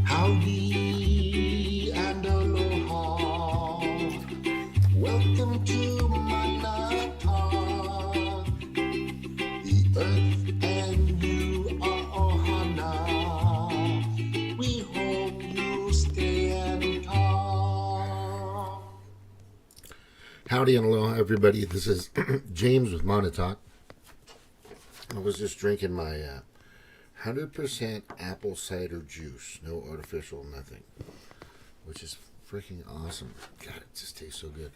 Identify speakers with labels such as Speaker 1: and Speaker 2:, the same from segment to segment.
Speaker 1: Howdy and aloha. Welcome to Manatah. The earth and you are ohana. We hope you stay and talk. Howdy and aloha, everybody. This is James with Montauk. I was just drinking my 100% apple cider juice, no artificial nothing, which is freaking awesome. God, it just tastes so good.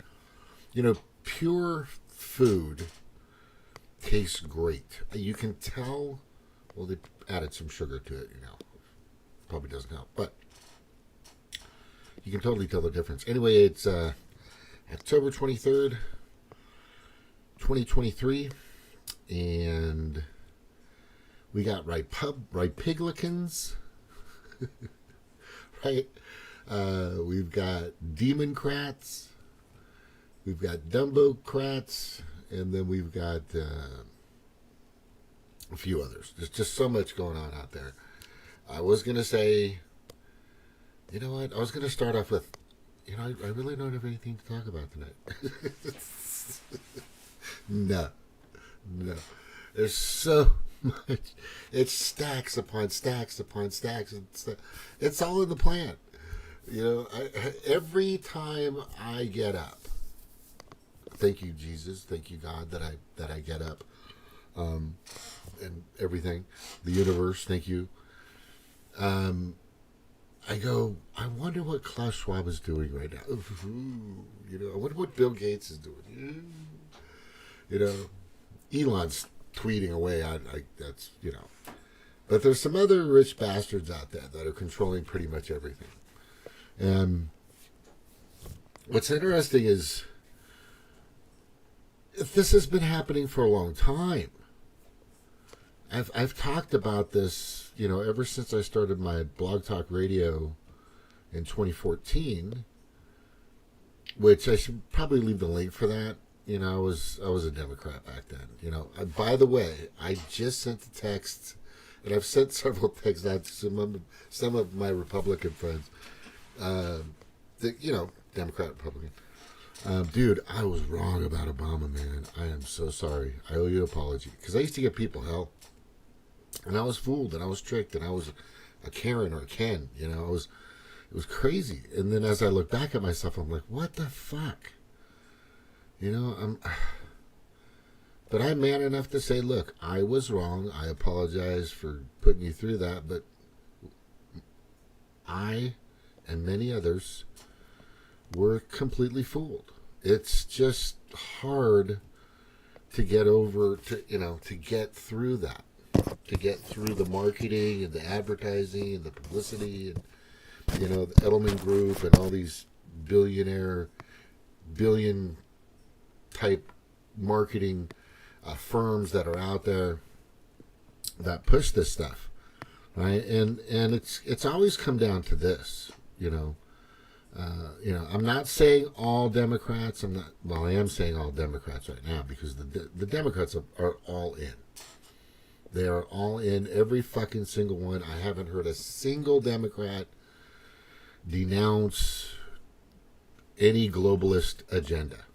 Speaker 1: You know, pure food tastes great. You can tell, well, they added some sugar to it, you know. Probably doesn't help, but you can totally tell the difference. Anyway, it's October 23rd, 2023, and we got Rhipiglicans, right? We've got Demoncrats, we've got Dumbocrats, and then we've got a few others. There's just so much going on out there. I was going to say, you know what? I was going to start off with, you know, I really don't have anything to talk about tonight. No. There's so much. It's stacks upon stacks upon stacks. It's all in the plan. You know, every time I get up, thank you, Jesus, thank you, God, that I get up, and everything, the universe, thank you. I go, I wonder what Klaus Schwab is doing right now. You know, I wonder what Bill Gates is doing. You know, Elon's tweeting away. That's, you know. But there's some other rich bastards out there that are controlling pretty much everything. And what's interesting is, this has been happening for a long time. I've talked about this, you know, ever since I started my Blog Talk Radio in 2014, which I should probably leave the link for that. You know, I was a Democrat back then. You know, by the way, I just sent a text, and I've sent several texts out to some of my Republican friends. You know, Democrat, Republican. Dude, I was wrong about Obama, man. I am so sorry. I owe you an apology. Because I used to give people hell. And I was fooled, and I was tricked, and I was a Karen or a Ken. You know, it was crazy. And then as I look back at myself, I'm like, what the fuck? You know, but I'm man enough to say, look, I was wrong. I apologize for putting you through that, but I and many others were completely fooled. It's just hard to get over, to get through that, to get through the marketing and the advertising and the publicity and, you know, the Edelman Group and all these billion type marketing firms that are out there that push this stuff, right? And it's always come down to this, you know. I'm not saying all Democrats. I am saying all Democrats right now, because the Democrats are all in. They are all in, every fucking single one. I haven't heard a single Democrat denounce any globalist agenda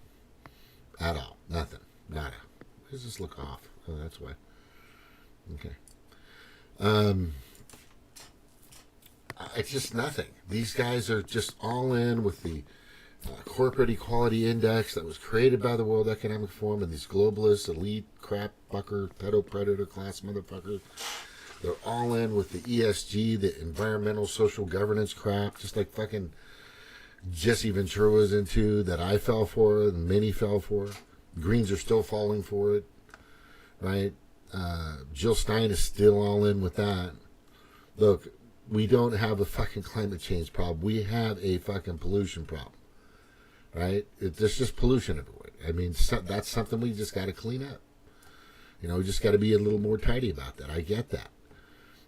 Speaker 1: at all. Nothing. Nada. Why does this look off? Oh, that's why. Okay. It's just nothing. These guys are just all in with the corporate equality index that was created by the World Economic Forum and these globalist, elite, crap, fucker, pedo predator class motherfuckers. They're all in with the ESG, the environmental social governance crap, just like fucking Jesse Ventura was into, that I fell for and many fell for. Greens are still falling for it, right? Jill Stein is still all in with that. Look, we don't have a fucking climate change problem. We have a fucking pollution problem, right? There's just pollution everywhere. I mean, that's something we just got to clean up. You know, we just got to be a little more tidy about that. I get that.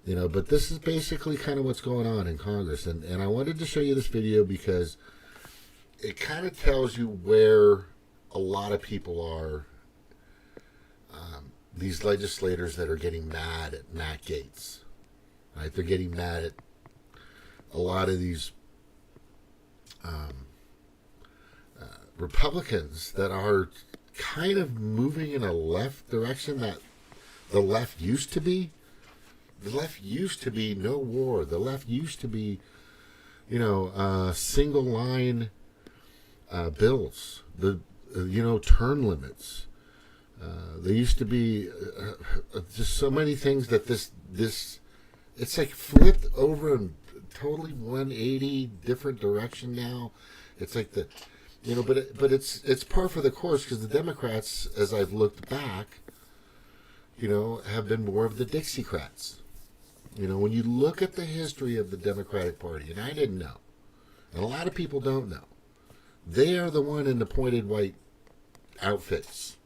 Speaker 1: You know, but this is basically kind of what's going on in Congress. And I wanted to show you this video because it kind of tells you where a lot of people are these legislators that are getting mad at Matt Gaetz. Right? They're getting mad at a lot of these Republicans that are kind of moving in a left direction that the left used to be. The left used to be no war. The left used to be, single line bills. Term limits. There used to be just so many things that this it's like flipped over and totally 180 different direction now. It's like but it's par for the course because the Democrats, as I've looked back, have been more of the Dixie-crats. When you look at the history of the Democratic Party, and I didn't know, and a lot of people don't know, they are the one in the pointed white outfits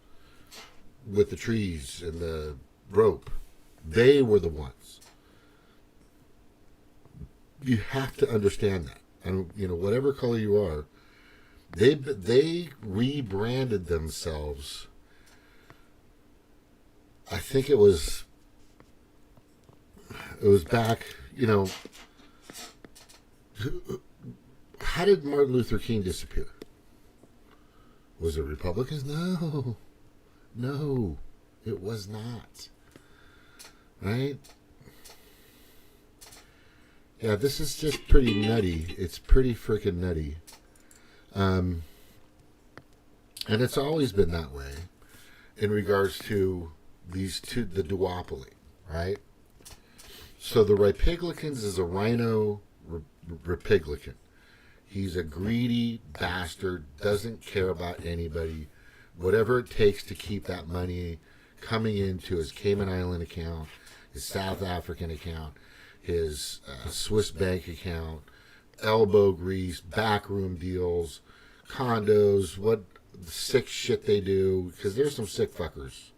Speaker 1: with the trees and the rope. They were the ones. You have to understand that. And, whatever color you are, they rebranded themselves. I think it was back, how did Martin Luther King disappear? Was it Republicans? No, it was not. Right? Yeah, this is just pretty nutty. It's pretty freaking nutty. And it's always been that way in regards to the duopoly, right? So the Rhipiglicans is a rhino Rhipiglican. He's a greedy bastard, doesn't care about anybody, whatever it takes to keep that money coming into his Cayman Island account, his South African account, his Swiss bank account, elbow grease, backroom deals, condos, what sick shit they do, because there's some sick fuckers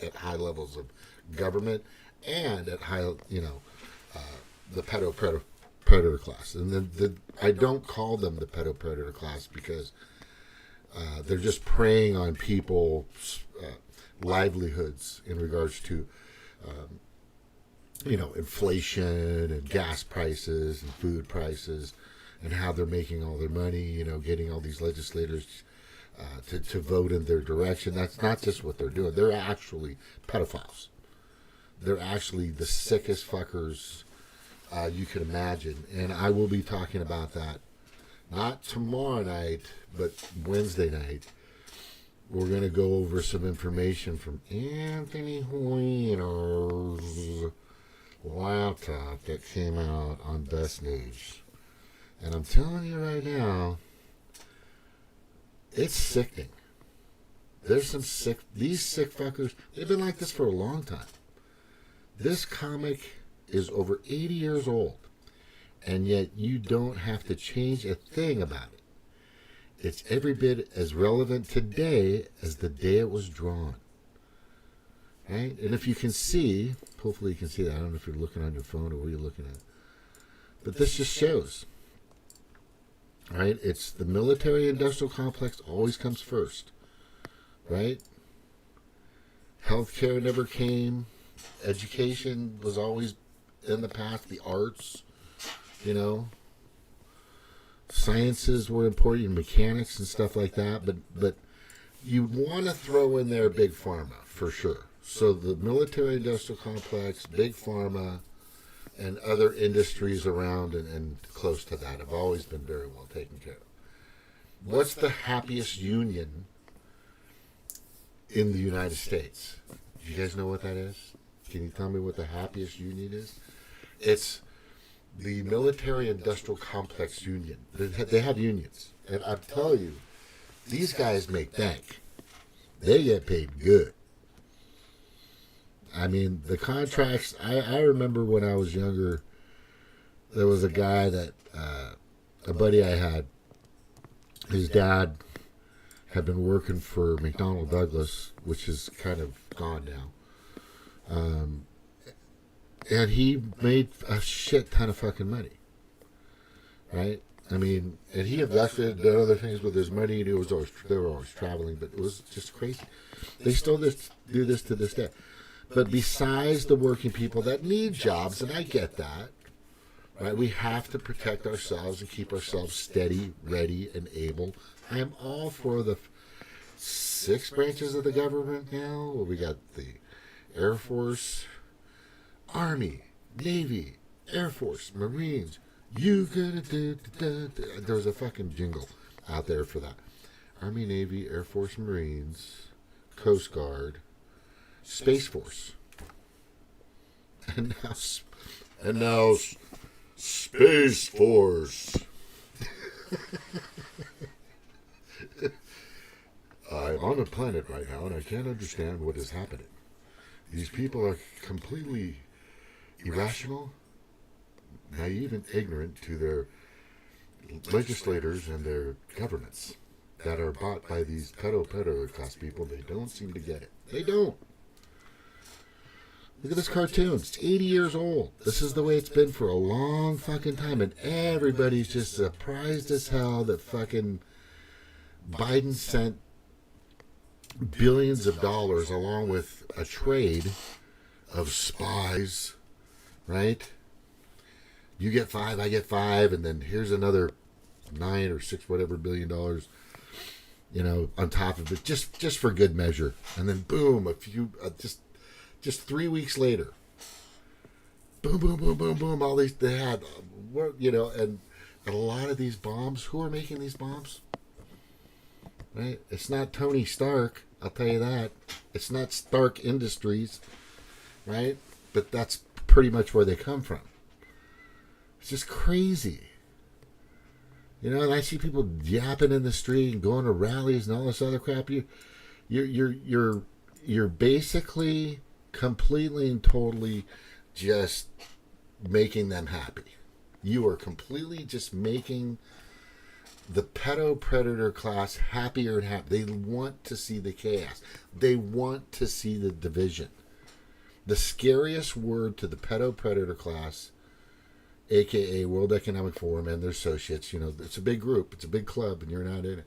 Speaker 1: at high levels of government and at high, the Pedo Predator Class. And then I don't call them the Pedo Predator Class because they're just preying on people's livelihoods in regards to, inflation and gas prices and food prices and how they're making all their money, getting all these legislators to vote in their direction. That's not just what they're doing. They're actually pedophiles. They're actually the sickest fuckers you can imagine. And I will be talking about that not tomorrow night, but Wednesday night. We're going to go over some information from Anthony Weiner's laptop that came out on Best News. And I'm telling you right now, it's sickening. There's these sick fuckers, they've been like this for a long time. This comic is over 80 years old, and yet you don't have to change a thing about it. It's every bit as relevant today as the day it was drawn. Right? And if you can see, hopefully you can see that. I don't know if you're looking on your phone or where you're looking at. But this just shows. Right? It's the military-industrial complex always comes first. Right? Healthcare never came. Education was always in the past. The arts, sciences were important, mechanics and stuff like that. But you want to throw in there big pharma for sure. So the military-industrial complex, big pharma, and other industries around and close to that have always been very well taken care of. What's the happiest union in the United States? Do you guys know what that is? Can you tell me what the happiest union is? It's the military-industrial complex union. They have unions. And I'm telling you, these guys make bank. They get paid good. I mean, the contracts, I remember when I was younger, there was a guy that, a buddy I had, his dad had been working for McDonnell Douglas, which is kind of gone now. And he made a shit ton of fucking money. Right? I mean, and he invested in other things with his money, and they were always traveling, but it was just crazy. They still do this to this day. But besides the working people that need jobs, and I get that, right? We have to protect ourselves and keep ourselves steady, ready, and able. I am all for the 6 branches of the government now. Well, we got the Air Force, Army, Navy, Air Force, Marines. You gotta do. There's a fucking jingle out there for that. Army, Navy, Air Force, Marines, Coast Guard, Space Force, and now Space Force. I'm on a planet right now, and I can't understand what is happening. These people are completely irrational, naive, and ignorant to their legislators and their governments that are bought by these Pedo Predator Class people. They don't seem to get it. They don't. Look at this cartoon. It's 80 years old. This is the way it's been for a long fucking time, and everybody's just surprised as hell that fucking Biden sent billions of dollars along with a trade of spies, right? You get 5, I get 5, and then here's another 9 or 6 whatever $billion, on top of it, just for good measure. And then boom, a few just 3 weeks later, boom, boom, boom, boom, boom. All these they had, and a lot of these bombs. Who are making these bombs? Right? It's not Tony Stark. I'll tell you that. It's not Stark Industries, right? But that's pretty much where they come from. It's just crazy. And I see people yapping in the street and going to rallies and all this other crap. You're basically completely and totally just making them happy. You are completely just making the Pedo Predator Class happier and happier. They want to see the chaos. They want to see the division. The scariest word to the Pedo Predator Class, a.k.a. World Economic Forum and their associates, it's a big group, it's a big club, and you're not in it.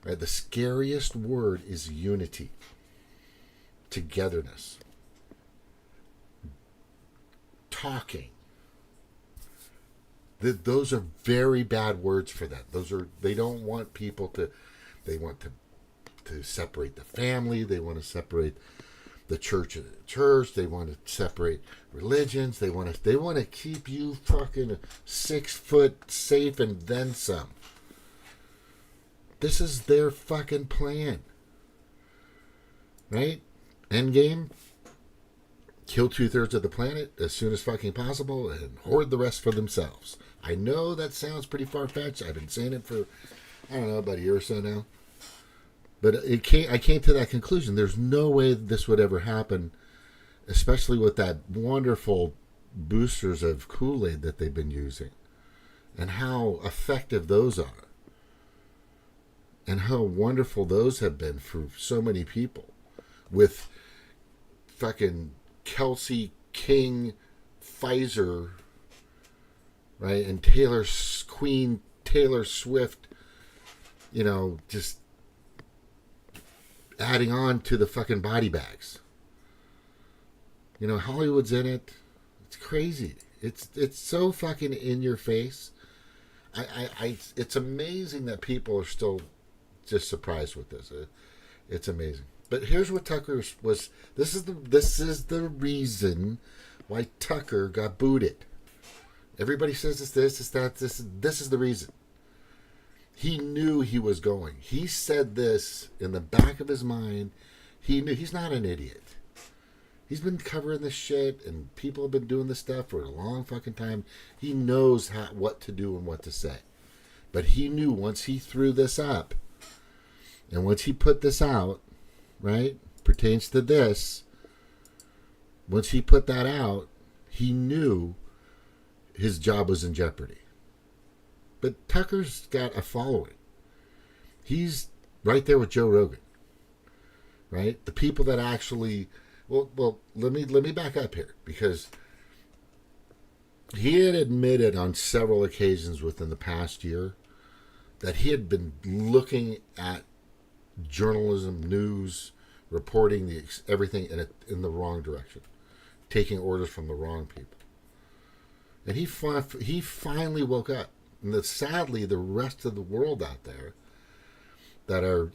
Speaker 1: Right? The scariest word is unity, togetherness, talking. Those are very bad words for them. They don't want people to. They want to separate the family. They want to separate the church and the church. They want to separate religions. They want to keep you fucking 6 foot safe and then some. This is their fucking plan, right? Endgame. Kill 2/3 of the planet as soon as fucking possible and hoard the rest for themselves. I know that sounds pretty far-fetched. I've been saying it for, about a year or so now. But I came to that conclusion. There's no way this would ever happen, especially with that wonderful boosters of Kool-Aid that they've been using. And how effective those are. And how wonderful those have been for so many people. With fucking Kelsey King, Pfizer, right, and Queen Taylor Swift, just adding on to the fucking body bags. Hollywood's in it. It's crazy. It's so fucking in your face. It's amazing that people are still just surprised with this. It's amazing. But here's what Tucker was. This is the reason why Tucker got booted. Everybody says it's this, it's that. This is the reason. He knew he was going. He said this in the back of his mind. He knew he's not an idiot. He's been covering this shit, and people have been doing this stuff for a long fucking time. He knows what to do and what to say. But he knew once he threw this up, and once he put this out, right, pertains to this, once he put that out, he knew his job was in jeopardy. But Tucker's got a following. He's right there with Joe Rogan, right? The people that actually, well, let me back up here, because he had admitted on several occasions within the past year that he had been looking at journalism, news, reporting everything in the wrong direction, taking orders from the wrong people. And he finally woke up. And sadly, the rest of the world out there that are,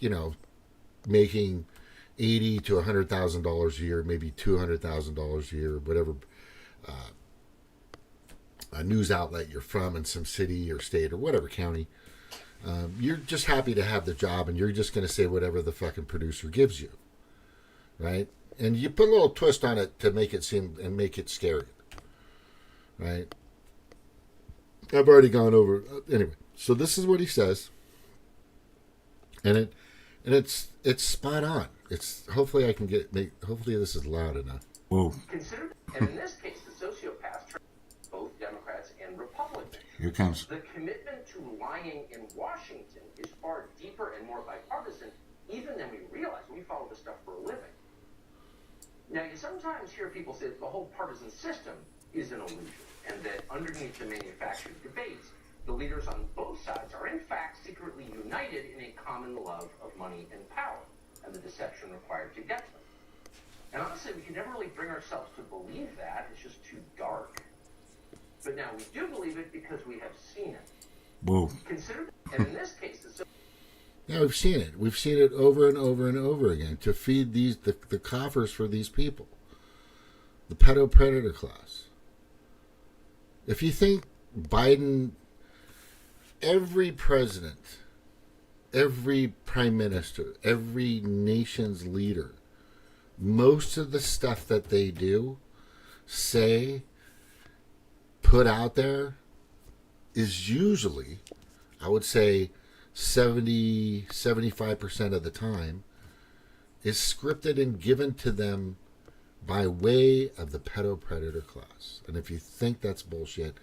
Speaker 1: making $80,000 to $100,000 a year, maybe $200,000 a year, whatever a news outlet you're from in some city or state or whatever county, you're just happy to have the job, and you're just going to say whatever the fucking producer gives you, right? And you put a little twist on it to make it seem and make it scary, right? I've already gone over anyway. So this is what he says, and it's spot on. It's hopefully hopefully this is loud enough.
Speaker 2: Whoa.
Speaker 3: Consider, and in this case, the sociopaths turn both Democrats and Republicans.
Speaker 2: Here comes.
Speaker 3: The commitment to lying in Washington is far deeper and more bipartisan, even than we realize. We follow this stuff for a living. Now, you sometimes hear people say that the whole partisan system is an illusion, and that underneath the manufactured debates, the leaders on both sides are in fact secretly united in a common love of money and power, and the deception required to get them. And honestly, we can never really bring ourselves to believe that. It's just too dark. But now we do believe it because we have seen it.
Speaker 2: Whoa.
Speaker 3: Consider, and in this case,
Speaker 1: Yeah, we've seen it. We've seen it over and over and over again to feed the coffers for these people. The Pedo Predator Class. If you think Biden, every president, every prime minister, every nation's leader, most of the stuff that they do, say, put out there is usually, I would say, 75% of the time, is scripted and given to them by way of the Pedo Predator Class. And if you think that's bullshit,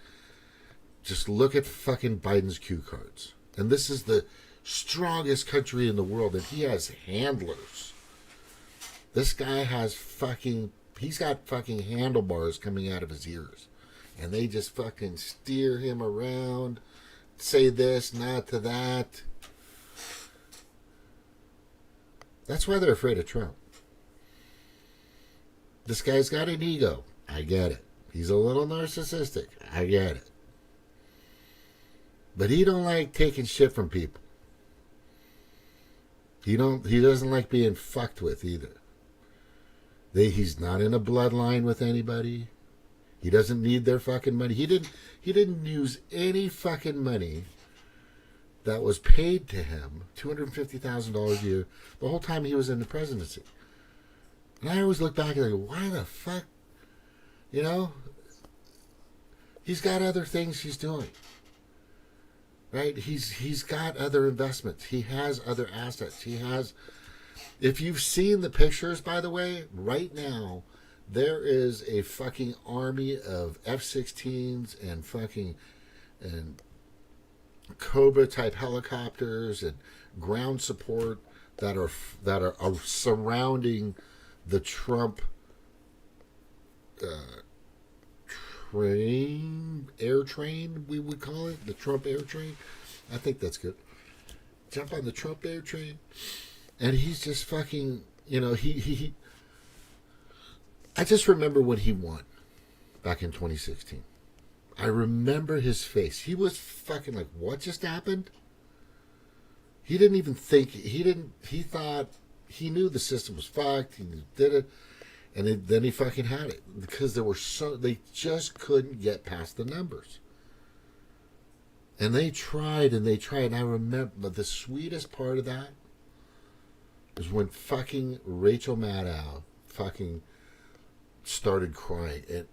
Speaker 1: just look at fucking Biden's cue cards. And this is the strongest country in the world, and he has handlers. This guy has he's got fucking handlebars coming out of his ears. And they just fucking steer him around, say this, not to that. That's why they're afraid of Trump. This guy's got an ego. I get it. He's a little narcissistic. I get it. But he don't like taking shit from people. He doesn't like being fucked with either. He's not in a bloodline with anybody. He doesn't need their fucking money. He didn't use any fucking money that was paid to him, $250,000 a year, the whole time he was in the presidency. And I always look back and go, why the fuck? He's got other things he's doing. Right? He's got other investments. He has other assets. If you've seen the pictures, by the way, right now, there is a fucking army of F-16s and Cobra type helicopters and ground support that are surrounding the Trump air train, we would call it, the Trump air train. I think that's good. Jump on the Trump air train, and he's just fucking, I just remember when he won back in 2016. I remember his face. He was fucking like, what just happened? He didn't even think, he thought, he knew the system was fucked, he did it, and then he fucking had it. Because they just couldn't get past the numbers. And they tried, and I remember, the sweetest part of that is when fucking Rachel Maddow fucking started crying,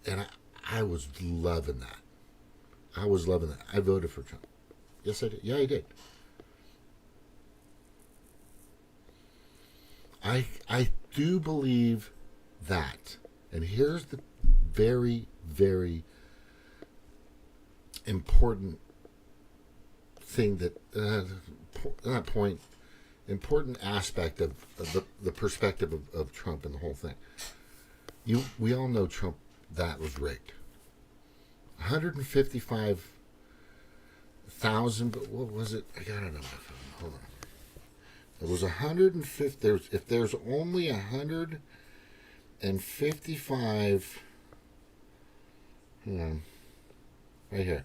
Speaker 1: and I was loving that. I voted for Trump. Yes, I did. Yeah, I did. I do believe that. And here's the very, very important thing important aspect of the perspective of Trump and the whole thing. We all know Trump, that was rigged. 155,000. But what was it? I got it on my phone. Hold on. It was 150. If there's only 155. Hang on. Right here.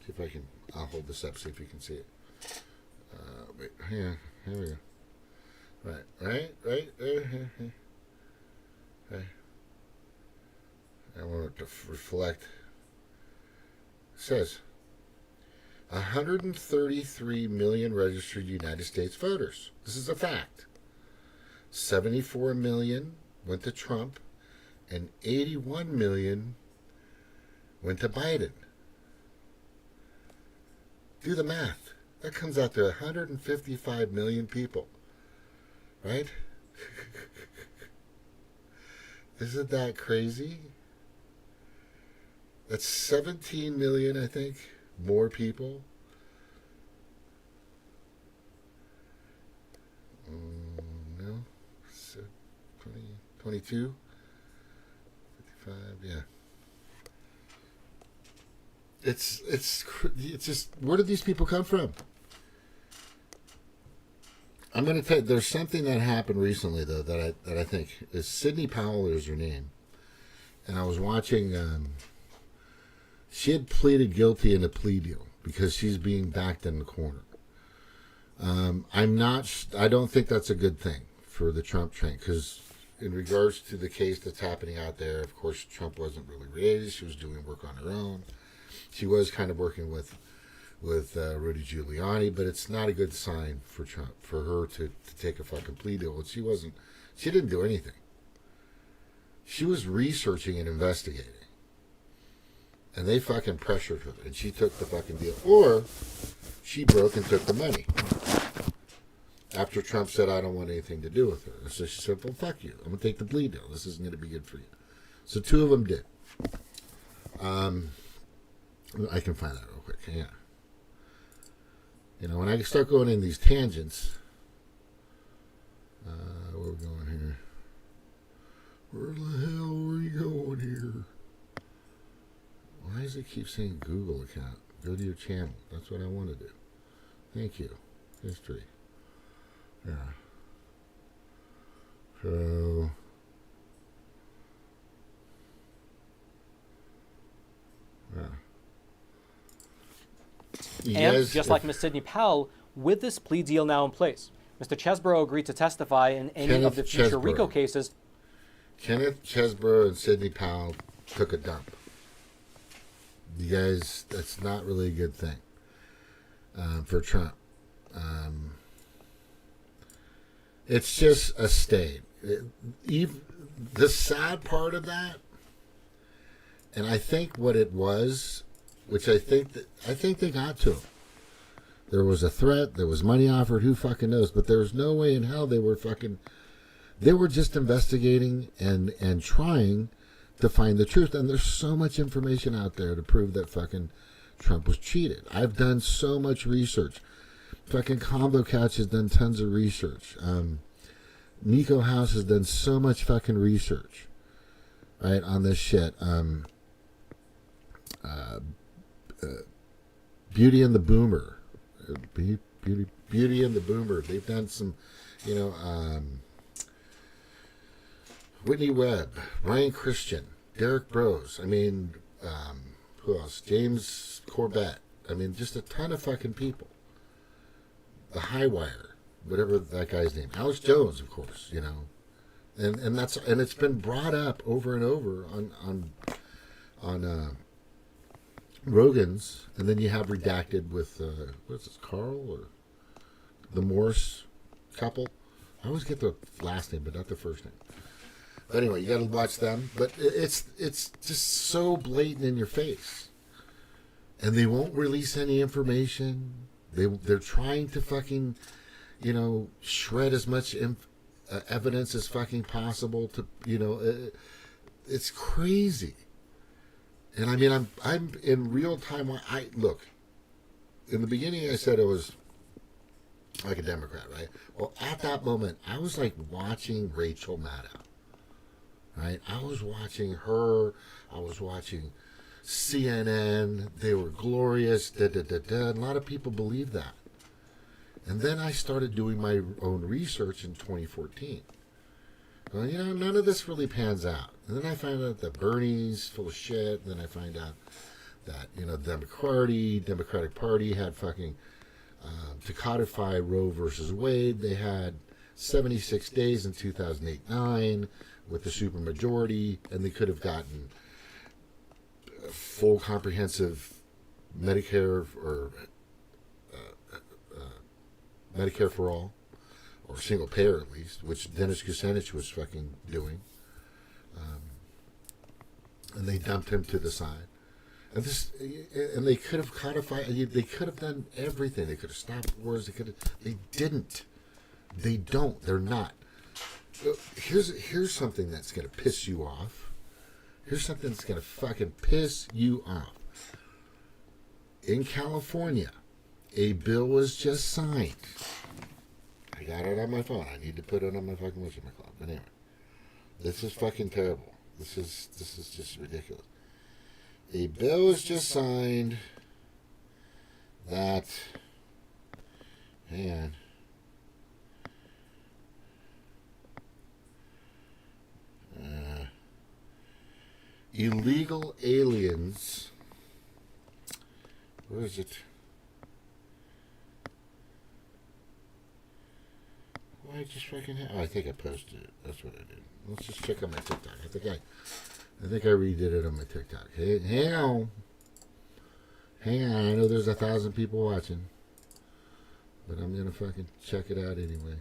Speaker 1: See if I can. I'll hold this up. See if you can see it. Wait. Here we go. Right. Here. Right. I want it to reflect. It says 133 million registered United States voters. This is a fact. 74 million went to Trump, and 81 million went to Biden. Do the math. That comes out to 155 million people. Right? Isn't that crazy? That's 17 million, I think, more people. No? 20, 22? 55, yeah. It's just, where did these people come from? I'm going to tell you, there's something that happened recently, though, that I think is Sidney Powell is her name. And I was watching, she had pleaded guilty in a plea deal because she's being backed in the corner. I don't think that's a good thing for the Trump train, because in regards to the case that's happening out there, of course, Trump wasn't really related. She was doing work on her own. She was kind of working with Rudy Giuliani, but it's not a good sign for Trump, for her to take a fucking plea deal. She didn't do anything. She was researching and investigating. And they fucking pressured her, and she took the fucking deal. Or she broke and took the money. After Trump said, I don't want anything to do with her. So she said, well, fuck you. I'm going to take the plea deal. This isn't going to be good for you. So two of them did. I can find that real quick. Yeah. You know, when I start going in these tangents, where are we going here? Where the hell are you going here? Why does it keep saying Google account? Go to your channel. That's what I want to do. Thank you. History. Yeah. So.
Speaker 2: Yeah. And just like Ms. Sidney Powell, with this plea deal now in place, Mr. Chesborough agreed to testify in any of the future RICO cases.
Speaker 1: Kenneth Chesborough and Sidney Powell took a dump. You guys, that's not really a good thing for Trump. It's just a state. The sad part of that, and I think what it was, which I think they got to him. There was a threat. There was money offered. Who fucking knows? But there was no way in hell they were just investigating and trying to find the truth. And there's so much information out there to prove that fucking Trump was cheated. I've done so much research. Fucking Combo Couch has done tons of research. Nico House has done so much fucking research, right, on this shit. Beauty and the Boomer. Beauty and the Boomer. They've done some, Whitney Webb, Ryan Christian, Derek Bros. I mean, who else? James Corbett. I mean, just a ton of fucking people. The Highwire, whatever that guy's name. Alex Jones, of course, and it's been brought up over and over on Rogan's, and then you have Redacted with what's this, Carl or the Morse couple. I always get the last name, but not the first name. But anyway, you got to watch them. But it's just so blatant in your face, and they won't release any information. They're trying to fucking, shred as much evidence as fucking possible to, it's crazy. And I mean, I'm in real time. Look, in the beginning I said it was like a Democrat, right? Well, at that moment, I was like watching Rachel Maddow, right? I was watching her. I was watching CNN, they were glorious, da da da da. And a lot of people believe that. And then I started doing my own research in 2014. Well, none of this really pans out. And then I find out that Bernie's full of shit. And then I find out that, the Democratic Party had fucking, to codify Roe versus Wade, they had 76 days in 2008-9 with the supermajority, and they could have gotten full comprehensive Medicare or Medicare for all, or single payer at least, which Dennis Kucinich was fucking doing. And they dumped him to the side. And they could have codified. They could have done everything. They could have stopped wars. They didn't. They don't. They're not. Here's something that's gonna piss you off. Here's something that's gonna fucking piss you off. In California, a bill was just signed. I got it on my phone. I need to put it on my fucking whatchamacallit. But anyway, this is fucking terrible. This is just ridiculous. A bill was just signed that, hang on, illegal aliens, where is it? Why I just fucking I think I posted it. That's what I did. Let's just check on my TikTok. I think I redid it on my TikTok. Hey, hang on. I know there's 1,000 people watching, but I'm gonna fucking check it out anyway.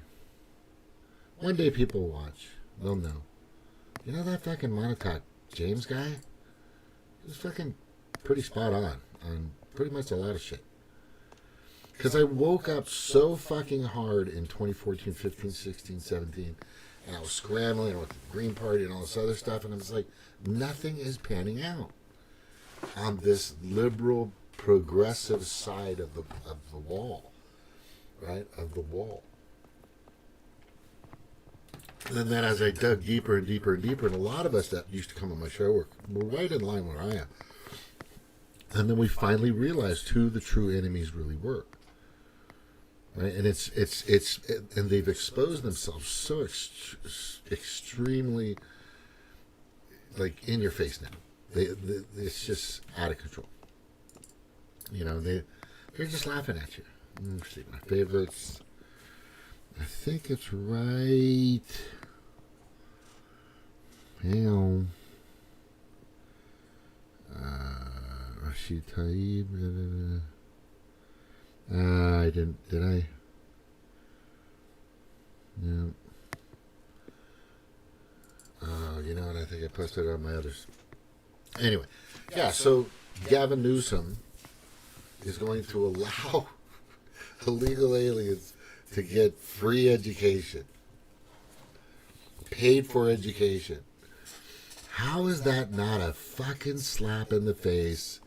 Speaker 1: One day people will watch. They'll know. You know that fucking Montauk James guy? He was fucking pretty spot on pretty much a lot of shit. Because I woke up so fucking hard in 2014, 15, 16, 17, and I was scrambling with the Green Party and all this other stuff, and I was like, nothing is panning out on this liberal, progressive side of the wall, right? Of the wall. And then as I dug deeper and deeper and deeper, and a lot of us that used to come on my show were right in line where I am. And then we finally realized who the true enemies really were. Right? And and they've exposed themselves so extremely, like, in your face now. It's just out of control. They're just laughing at you. Let's see, my favorites. I think it's right. Hang on. Rashid Taib. I didn't. Did I? No. You know what? I think I posted it on my others. Anyway, yeah. So Gavin Newsom is going to allow illegal aliens to get free education, paid for education. How is that not a fucking slap in the face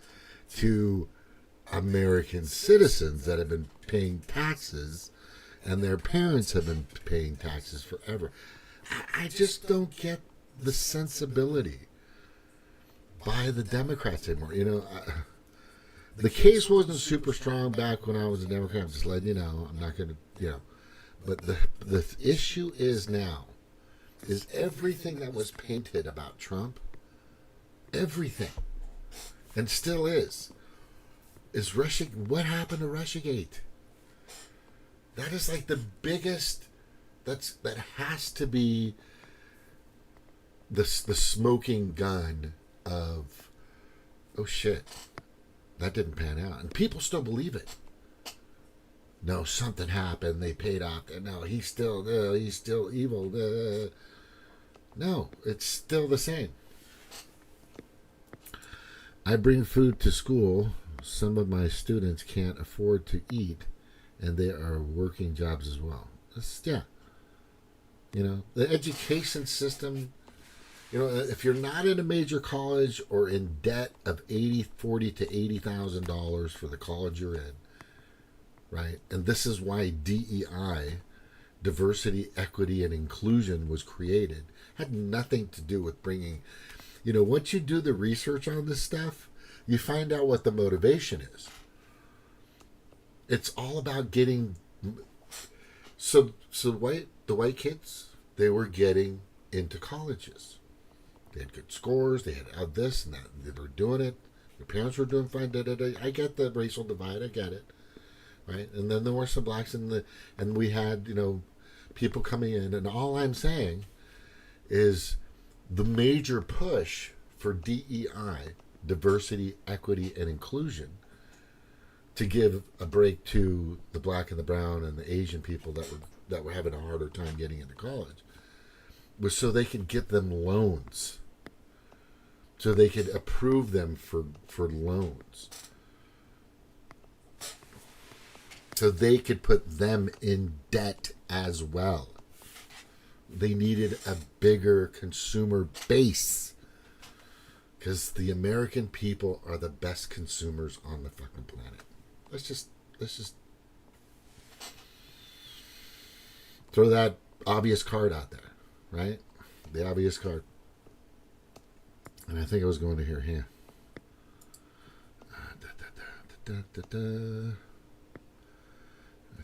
Speaker 1: to American citizens that have been paying taxes and their parents have been paying taxes forever? I just don't get the sensibility by the Democrats anymore. The case wasn't super strong back when I was a Democrat. I'm just letting you know. I'm not going to, But the issue is now, is everything that was painted about Trump, everything, and still is Russia. What happened to Russiagate? That is like the biggest. That has to be the smoking gun of, oh shit, that didn't pan out, and people still believe it. No, something happened. They paid off. No, he's still evil. No, it's still the same. I bring food to school. Some of my students can't afford to eat, and they are working jobs as well. The education system. If you're not in a major college or in debt of $40,000 to $80,000 for the college you're in, right? And this is why DEI, diversity, equity, and inclusion, was created. Had nothing to do with bringing, once you do the research on this stuff, you find out what the motivation is. It's all about getting. So the white kids, they were getting into colleges. They had good scores. They had this and that. They were doing it. Their parents were doing fine. I get the racial divide. I get it, right? And then there were some blacks and we had people coming in. And all I'm saying is the major push for DEI, diversity, equity, and inclusion, to give a break to the black and the brown and the Asian people that were having a harder time getting into college, was so they could get them loans, so they could approve them for loans, so they could put them in debt as well. They needed a bigger consumer base, because the American people are the best consumers on the fucking planet. Let's just throw that obvious card out there, right? The obvious card. And I think I was going to hear here. I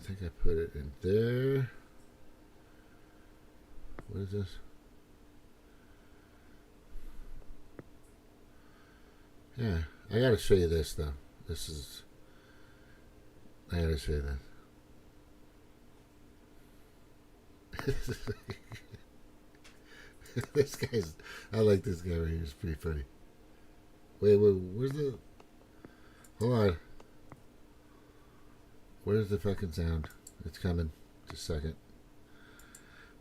Speaker 1: think I put it in there. What is this? Yeah, I gotta show you this though. I gotta show you this. This guy's. I like this guy right here. He's pretty funny. Wait, where's the? Hold on. Where's the fucking sound? It's coming. Just a second.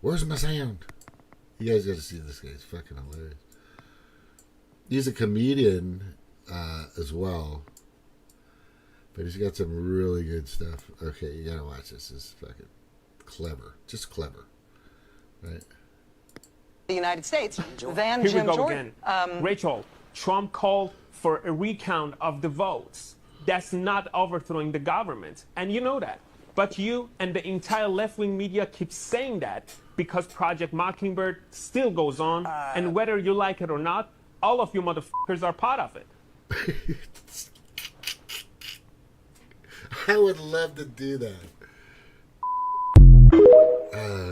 Speaker 1: Where's my sound? You guys gotta see this guy. He's fucking hilarious. He's a comedian as well. But he's got some really good stuff. Okay, you gotta watch this. This is fucking clever. Just clever. Right?
Speaker 4: The United States than
Speaker 5: Here
Speaker 4: Jim
Speaker 5: we go
Speaker 4: Jordan.
Speaker 5: again. Rachel, Trump called for a recount of the votes. That's not overthrowing the government. And you know that. But you and the entire left-wing media keep saying that because Project Mockingbird still goes on. And whether you like it or not, all of you motherfuckers are part of it.
Speaker 1: I would love to do that.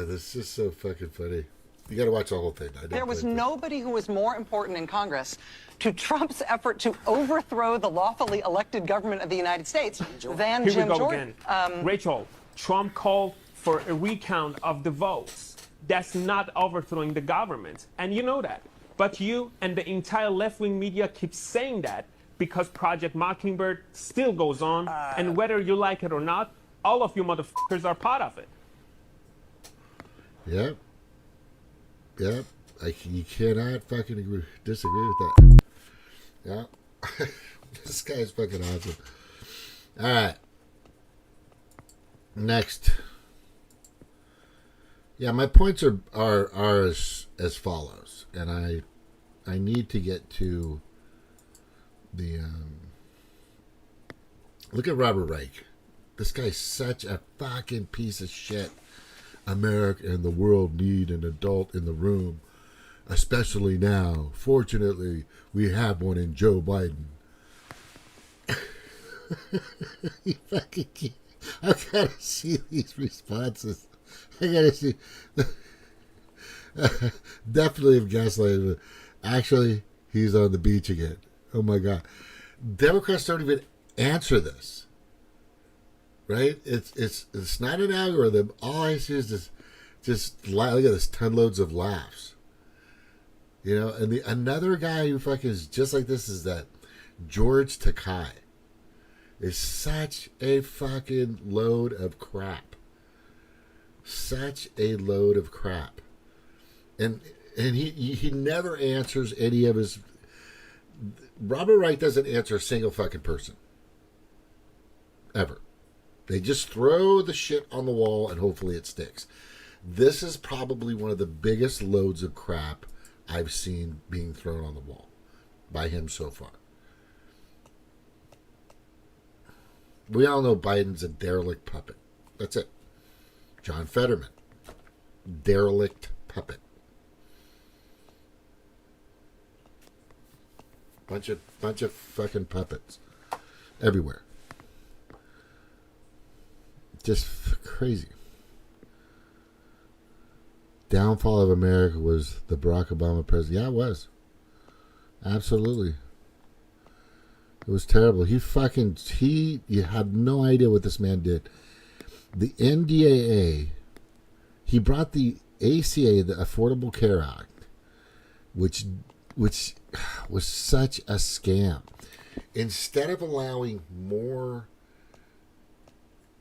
Speaker 1: This is so fucking funny. You got to watch the whole thing.
Speaker 4: There was nobody who was more important in Congress to Trump's effort to overthrow the lawfully elected government of the United States than
Speaker 5: Here
Speaker 4: Jim
Speaker 5: we go
Speaker 4: Jordan.
Speaker 5: again. Rachel, Trump called for a recount of the votes. That's not overthrowing the government. And you know that. But you and the entire left-wing media keep saying that because Project Mockingbird still goes on. And whether you like it or not, all of you motherfuckers are part of it.
Speaker 1: Yep. Yep. You cannot fucking disagree with that. Yeah. This guy's fucking awesome. All right. Next. Yeah, my points are as follows, and I need to get to the look at Robert Reich. This guy's such a fucking piece of shit. America and the world need an adult in the room, especially now. Fortunately, we have one in Joe Biden. You fucking can't. I gotta see these responses. I gotta see. Definitely have gaslighted. Actually, he's on the beach again. Oh my God. Democrats don't even answer this. Right? It's not an algorithm. All I see is just look at this, ton loads of laughs. You know, and another guy who fucking is just like this is that George Takei. Is such a fucking load of crap. Such a load of crap. And he never answers any of his. Robert Wright doesn't answer a single fucking person. Ever. They just throw the shit on the wall and hopefully it sticks. This is probably one of the biggest loads of crap I've seen being thrown on the wall by him so far. We all know Biden's a derelict puppet. That's it. John Fetterman. Derelict puppet. Bunch of fucking puppets everywhere. Just crazy. Downfall of America was the Barack Obama president. Yeah, it was. Absolutely. It was terrible. You had no idea what this man did. The NDAA, he brought the ACA, the Affordable Care Act, which was such a scam. Instead of allowing more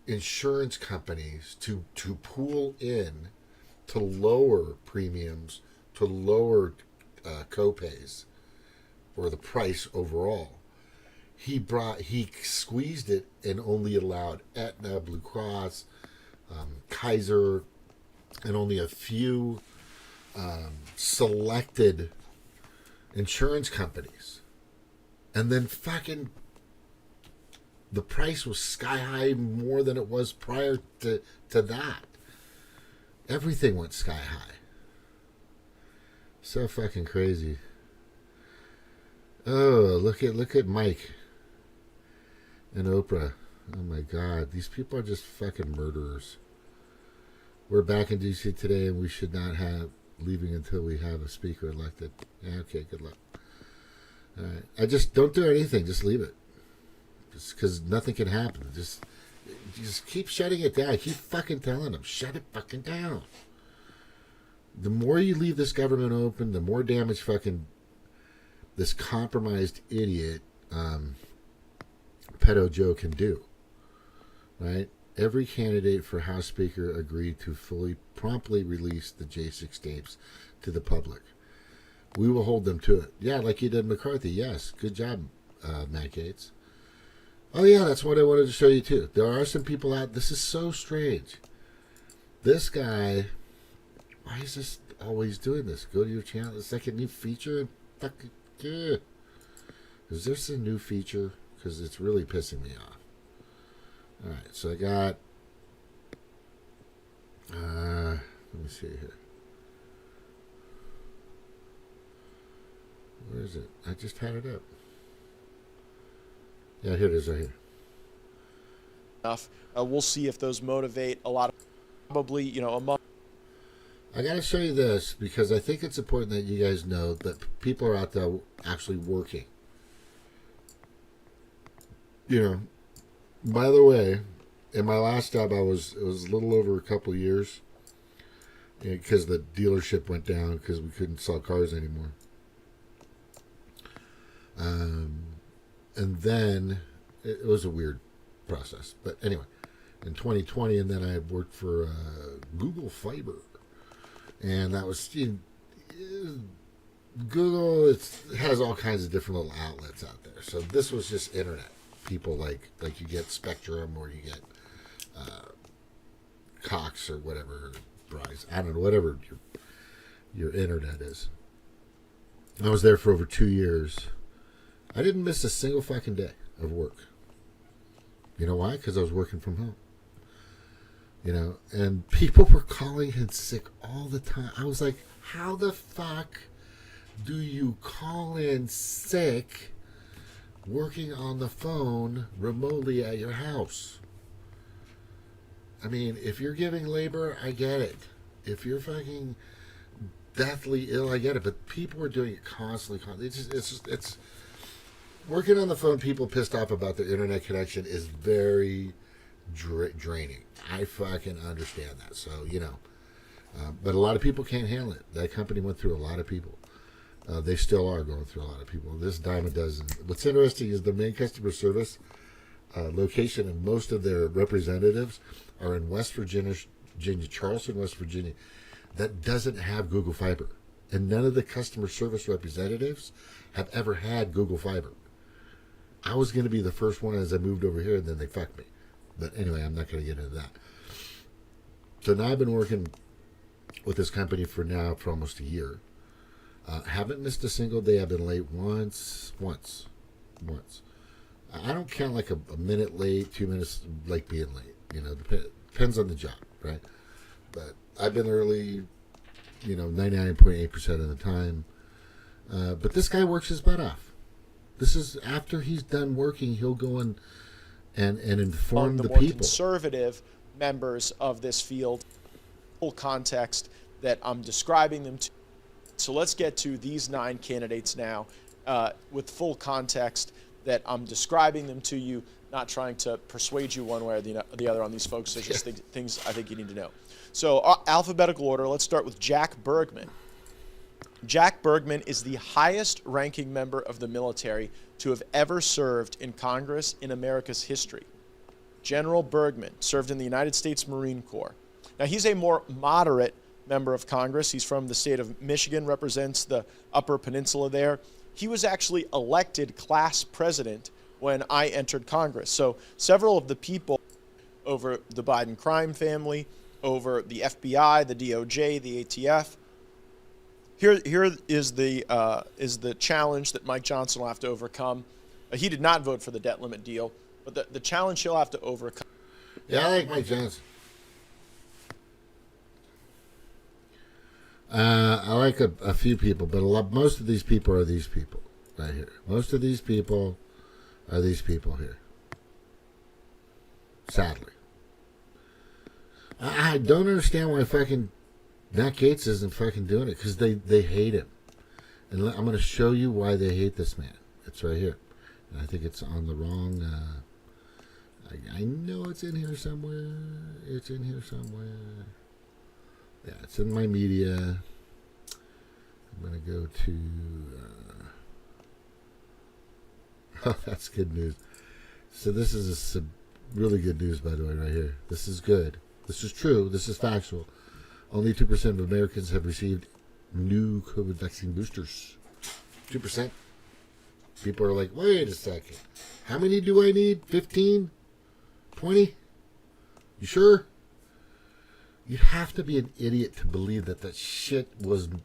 Speaker 1: insurance companies to pool in to lower premiums, to lower copays, or the price overall, he squeezed it and only allowed Aetna, Blue Cross, Kaiser, and only a few selected insurance companies. And then fucking the price was sky high, more than it was prior to that. Everything went sky high. So fucking crazy. Oh, look at Mike and Oprah. Oh my God, these people are just fucking murderers. We're back in DC today, and we should not have leaving until we have a speaker elected. Yeah, okay, good luck. All right, I just don't do anything. Just leave it. Just because nothing can happen. Just keep shutting it down. Keep fucking telling them, shut it fucking down. The more you leave this government open, the more damage fucking this compromised idiot Pedo Joe can do. Right? Every candidate for House Speaker agreed to promptly release the J6 tapes to the public. We will hold them to it. Yeah, like you did McCarthy. Yes, good job, Matt Gaetz. Oh yeah, that's what I wanted to show you too. There are some people out. This is so strange. This guy, why is this always doing this? Go to your channel. It's like a new feature. Fucking yeah. Is this a new feature? Because it's really pissing me off. All right, so I got. Let me see here. Where is it? I just had it up. Yeah, here it is right here.
Speaker 6: Enough. We'll see if those motivate a lot of, probably, among.
Speaker 1: I got to show you this because I think it's important that you guys know that people are out there actually working. By the way, in my last job, it was a little over a couple of years because the dealership went down because we couldn't sell cars anymore. And then it was a weird process. But anyway, in 2020, and then I worked for Google Fiber. And that was, Google, it has all kinds of different little outlets out there. So this was just internet. People like you get Spectrum or you get Cox or whatever, Bryce, I don't know, whatever your internet is. I was there for over 2 years. I didn't miss a single fucking day of work. You know why? Because I was working from home. And people were calling in sick all the time. I was like, how the fuck do you call in sick working on the phone remotely at your house? I mean, if you're giving labor, I get it. If you're fucking deathly ill, I get it. But people are doing it constantly. It's working on the phone, people pissed off about their internet connection is very draining. I fucking understand that. So, but a lot of people can't handle it. That company went through a lot of people. They still are going through a lot of people. This dime a dozen. What's interesting is the main customer service location and most of their representatives are in West Virginia, Charleston, West Virginia, that doesn't have Google Fiber. And none of the customer service representatives have ever had Google Fiber. I was going to be the first one as I moved over here, and then they fucked me. But anyway, I'm not going to get into that. So now I've been working with this company for almost a year. Haven't missed a single day. I've been late once. I don't count like a minute late, 2 minutes like being late. Depends on the job, right? But I've been early, 99.8% of the time. But this guy works his butt off. This is after he's done working, he'll go and inform
Speaker 6: the
Speaker 1: the
Speaker 6: more
Speaker 1: people.
Speaker 6: conservative members of this field, full context that I'm describing them to. So let's get to these 9 candidates now with full context that I'm describing them to you, not trying to persuade you one way or the other on these folks. There's just things I think you need to know. So alphabetical order, let's start with Jack Bergman. Jack Bergman is the highest ranking member of the military to have ever served in Congress in America's history. General Bergman served in the United States Marine Corps. Now, he's a more moderate member of Congress. He's from the state of Michigan, represents the Upper Peninsula there. He was actually elected class president when I entered Congress. So several of the people over the Biden crime family, over the FBI, the DOJ, the ATF, Here is the challenge that Mike Johnson will have to overcome. He did not vote for the debt limit deal, but the challenge he'll have to overcome.
Speaker 1: Yeah, I like Mike Johnson. I like a few people, but most of these people are these people right here. Most of these people are these people here. Sadly. I don't understand why fucking Matt Gaetz isn't fucking doing it, because they hate him. And I'm going to show you why they hate this man. It's right here. And I think it's on the wrong... I know it's in here somewhere. It's in here somewhere. Yeah, it's in my media. I'm going to go to... oh, that's good news. So this is really good news, by the way, right here. This is good. This is true. This is factual. Only 2% of Americans have received new COVID vaccine boosters. 2%. People are like, wait a second. How many do I need? 15? 20? You sure? You have to be an idiot to believe that shit was... I'm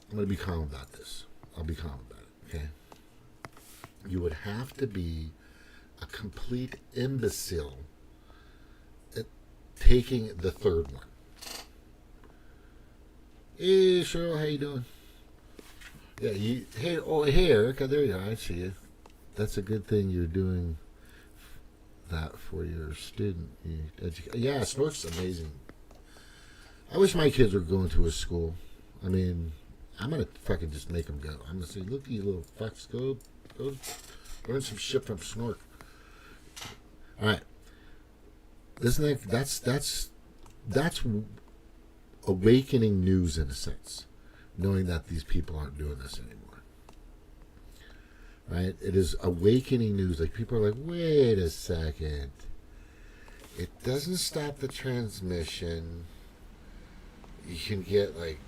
Speaker 1: going to be calm about this. I'll be calm about it, okay? You would have to be a complete imbecile at taking the third one. Hey, Cheryl, how you doing? Yeah, hey, Erica, there you are. I see you. That's a good thing you're doing that for your student. Yeah, Snork's amazing. I wish my kids were going to a school. I mean, I'm going to fucking just make them go. I'm going to say, look, you little fucks, go learn some shit from Snork. All right. Isn't that's awakening news in a sense, knowing that these people aren't doing this anymore. Right? It is awakening news. Like, people are like, wait a second. It doesn't stop the transmission. You can get like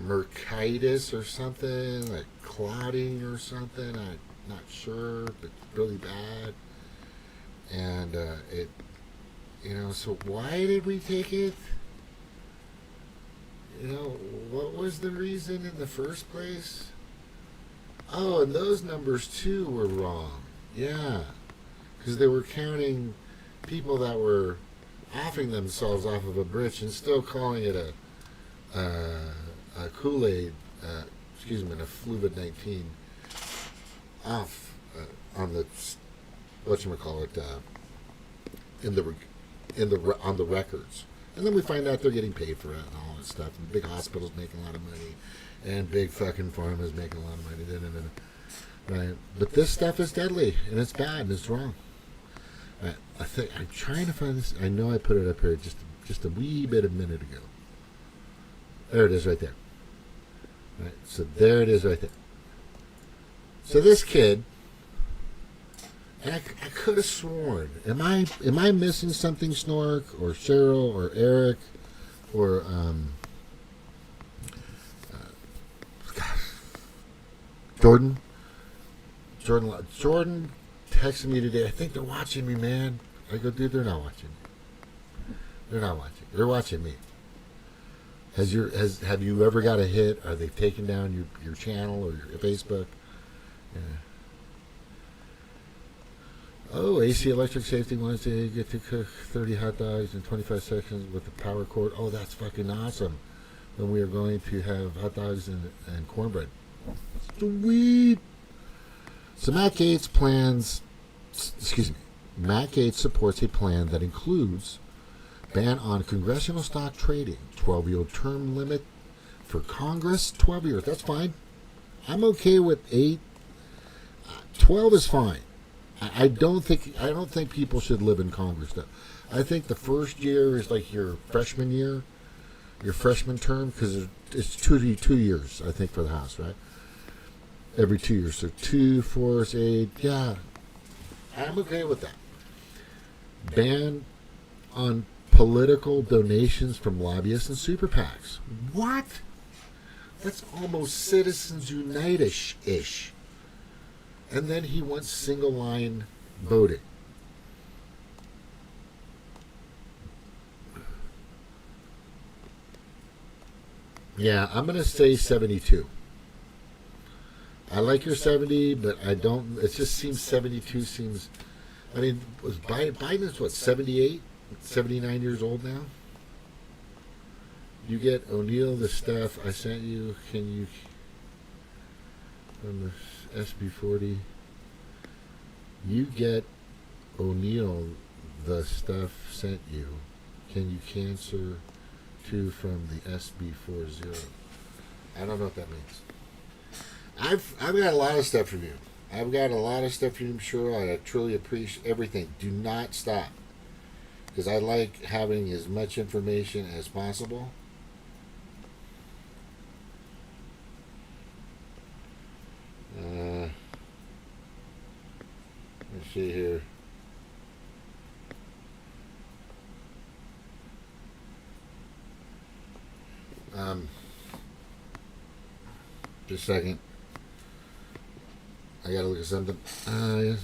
Speaker 1: mercitis or something, like clotting or something. I'm not sure, but it's really bad. And so why did we take it? What was the reason in the first place? Oh, and those numbers too were wrong. Yeah, because they were counting people that were offing themselves off of a bridge and still calling it a Kool-Aid, a Fluvid-19 off on the whatchamacallit, on the records. And then we find out they're getting paid for it and all this stuff. And big hospitals making a lot of money. And big fucking pharma's making a lot of money. Right? But this stuff is deadly. And it's bad. And it's wrong. Right. I'm trying to find this. I know I put it up here just a wee bit a minute ago. There it is right there. Right. So there it is right there. So this kid... And I could have sworn. Am I missing something, Snork or Cheryl or Eric or Jordan? Jordan texted me today. I think they're watching me, man. I go, dude, they're not watching me. They're not watching. They're watching me. Have you ever got a hit? Are they taking down your channel or your Facebook? Yeah. Oh, AC Electric Safety wants to get to cook 30 hot dogs in 25 seconds with the power cord. Oh, that's fucking awesome. Then we are going to have hot dogs and cornbread. Sweet. So Matt Gaetz supports a plan that includes ban on congressional stock trading, 12-year term limit for Congress, 12 years. That's fine. I'm okay with 8. 12 is fine. I don't think people should live in Congress. I think the first year is like your freshman year, your freshman term, because it's 2 years, I think, for the House, right? Every 2 years. So 2, 4, 8. Yeah, I'm okay with that. Ban on political donations from lobbyists and super PACs. What? That's almost Citizens United-ish. And then he wants single line voting. Yeah, I'm going to say 72. I like your 70, but I don't. It just seems 72 seems. I mean, was Biden's what, 78, 79 years old now? You get O'Neill the stuff I sent you. Can you from the SB40? You get O'Neill the stuff sent you. Can you cancel to from the SB40? I don't know what that means. I've got a lot of stuff from you. I've got a lot of stuff from you, I'm sure. I truly appreciate everything. Do not stop. Because I like having as much information as possible. Let's see here. Just a second. I gotta look at something. Yes.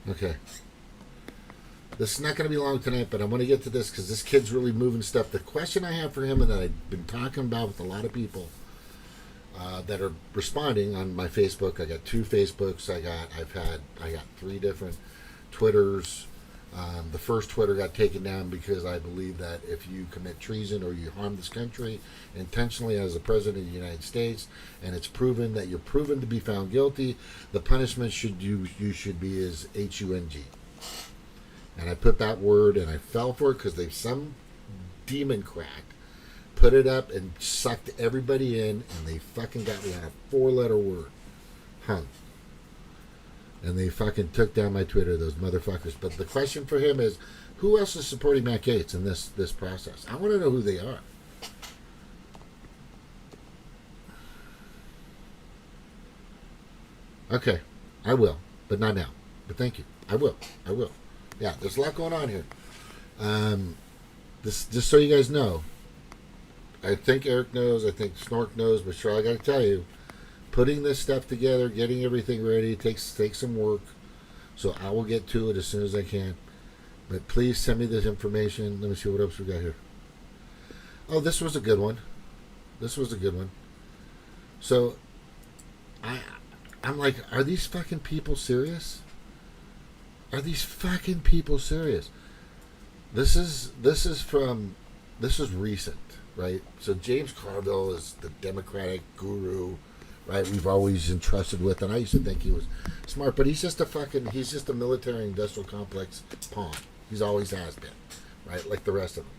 Speaker 1: Okay. This is not going to be long tonight, but I want to get to this because this kid's really moving stuff. The question I have for him, and that I've been talking about with a lot of people that are responding on my Facebook. I got 2 Facebooks. I got 3 different Twitters. The first Twitter got taken down because I believe that if you commit treason or you harm this country intentionally as the President of the United States, and it's proven that you're proven to be found guilty, the punishment you should be is HUNG. And I put that word, and I fell for it because some Demoncrat put it up and sucked everybody in, and they fucking got me on a 4-letter word. Hung. And they fucking took down my Twitter, those motherfuckers. But the question for him is, who else is supporting Matt Gaetz in this process? I want to know who they are. Okay, I will, but not now. But thank you. I will. Yeah, there's a lot going on here. This, just so you guys know, I think Eric knows, I think Snork knows, but sure, I got to tell you, putting this stuff together, getting everything ready takes some work. So I will get to it as soon as I can. But please send me this information. Let me see what else we got here. Oh, this was a good one. So I'm like, are these fucking people serious? This is recent, right? So James Carville is the Democratic guru, right? We've always entrusted with, and I used to think he was smart, but he's just a military industrial complex pawn. He's always has been, right? Like the rest of them.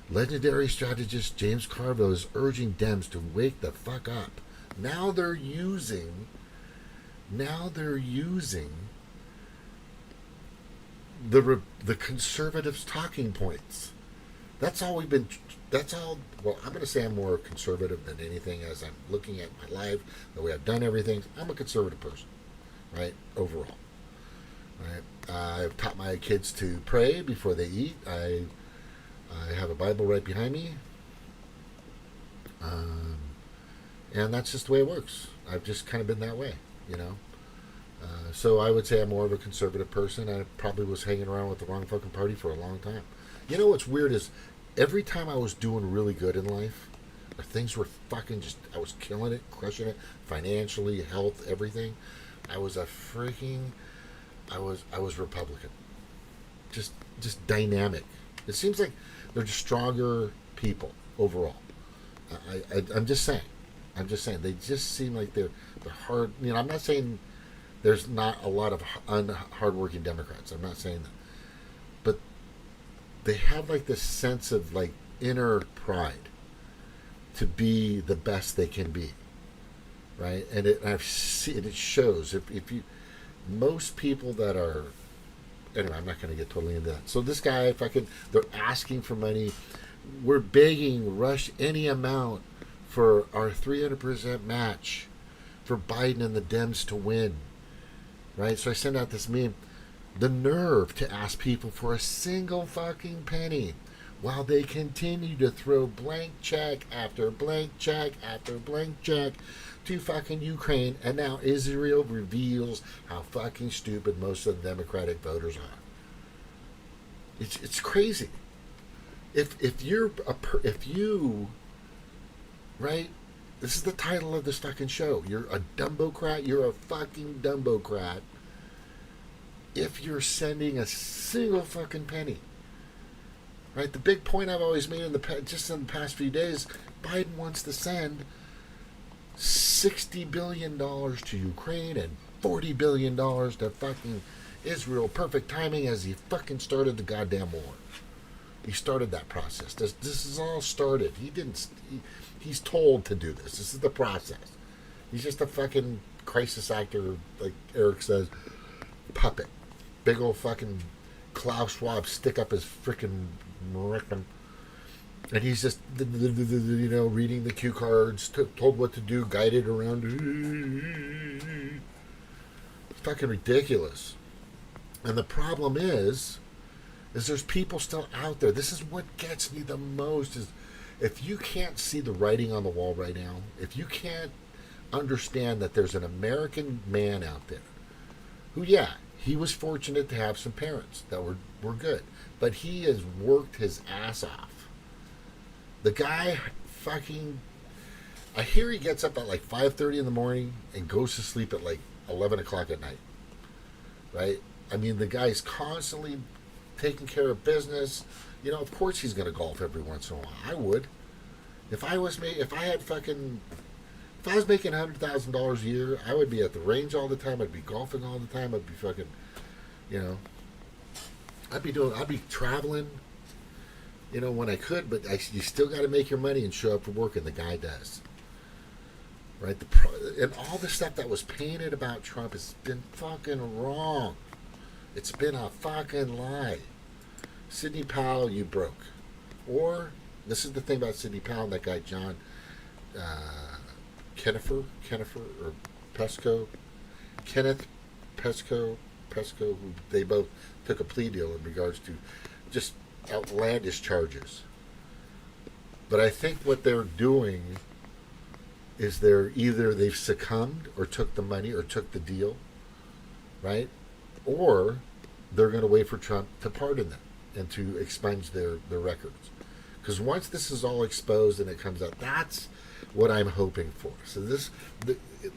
Speaker 1: Legendary strategist James Carville is urging Dems to wake the fuck up. Now they're using the conservatives' talking points. Well, I'm going to say I'm more conservative than anything as I'm looking at my life, the way I've done everything. I'm a conservative person, right? Overall, right? I've taught my kids to pray before they eat. I have a Bible right behind me. And that's just the way it works. I've just kind of been that way, you know? So I would say I'm more of a conservative person. I probably was hanging around with the wrong fucking party for a long time. You know what's weird is every time I was doing really good in life, or things were fucking just, I was killing it, crushing it, financially, health, everything, I was Republican. Just dynamic. It seems like they're just stronger people overall. I'm just saying. I'm just saying. They just seem like they're hard. You know, I'm not saying there's not a lot of hardworking Democrats. I'm not saying that. But they have like this sense of like inner pride to be the best they can be. Right? And I've seen it shows. If you, most people that are, anyway, I'm not going to get totally into that. So this guy, they're asking for money. We're begging, rush any amount for our 300% match for Biden and the Dems to win. Right? So I send out this meme. The nerve to ask people for a single fucking penny while they continue to throw blank check after blank check after blank check to fucking Ukraine. And now Israel reveals how fucking stupid most of the Democratic voters are. It's crazy. If you right, this is the title of this fucking show. You're a Dumbocrat. You're a fucking Dumbocrat. If you're sending a single fucking penny, right? The big point I've always made in the past few days, Biden wants to send $60 billion to Ukraine and $40 billion to fucking Israel. Perfect timing as he fucking started the goddamn war. He started that process. This is all started. He's told to do this. This is the process. He's just a fucking crisis actor, like Eric says, puppet. Big old fucking Klaus Schwab stick up his freaking rectum. And he's just, reading the cue cards, told what to do, guided around. It's fucking ridiculous. And the problem is there's people still out there. This is what gets me the most, is if you can't see the writing on the wall right now, if you can't understand that there's an American man out there who, yeah, he was fortunate to have some parents that were good, but he has worked his ass off. The guy fucking, I hear he gets up at like 5:30 in the morning and goes to sleep at like 11 o'clock at night, right? I mean, the guy's constantly taking care of business. You know, of course he's going to golf every once in a while. I would. If I was making $100,000 a year, I would be at the range all the time. I'd be golfing all the time. I'd be fucking, I'd be traveling, when I could. But you still got to make your money and show up for work, and the guy does. Right? And all the stuff that was painted about Trump has been fucking wrong. It's been a fucking lie. Sidney Powell, you broke. Or, this is the thing about Sidney Powell and that guy John Kenneth Pesco, who they both took a plea deal in regards to just outlandish charges. But I think what they're doing is they've succumbed or took the money or took the deal, right? Or they're going to wait for Trump to pardon them and to expunge their records. Because once this is all exposed and it comes out, that's what I'm hoping for. So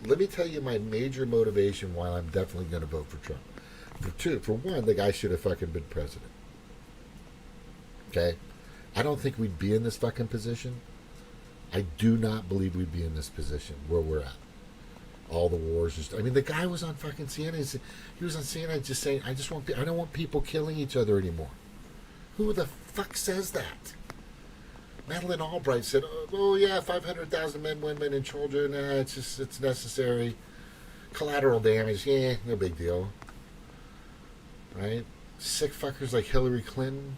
Speaker 1: let me tell you my major motivation why I'm definitely going to vote for Trump. For one, the guy should have fucking been president. Okay? I don't think we'd be in this fucking position. I do not believe we'd be in this position where we're at. All the wars. The guy was on fucking CNN. He was on CNN just saying, I don't want people killing each other anymore. Who the fuck says that? Madeleine Albright said, oh yeah, 500,000 men, women, and children. It's necessary. Collateral damage. Yeah, no big deal. Right? Sick fuckers like Hillary Clinton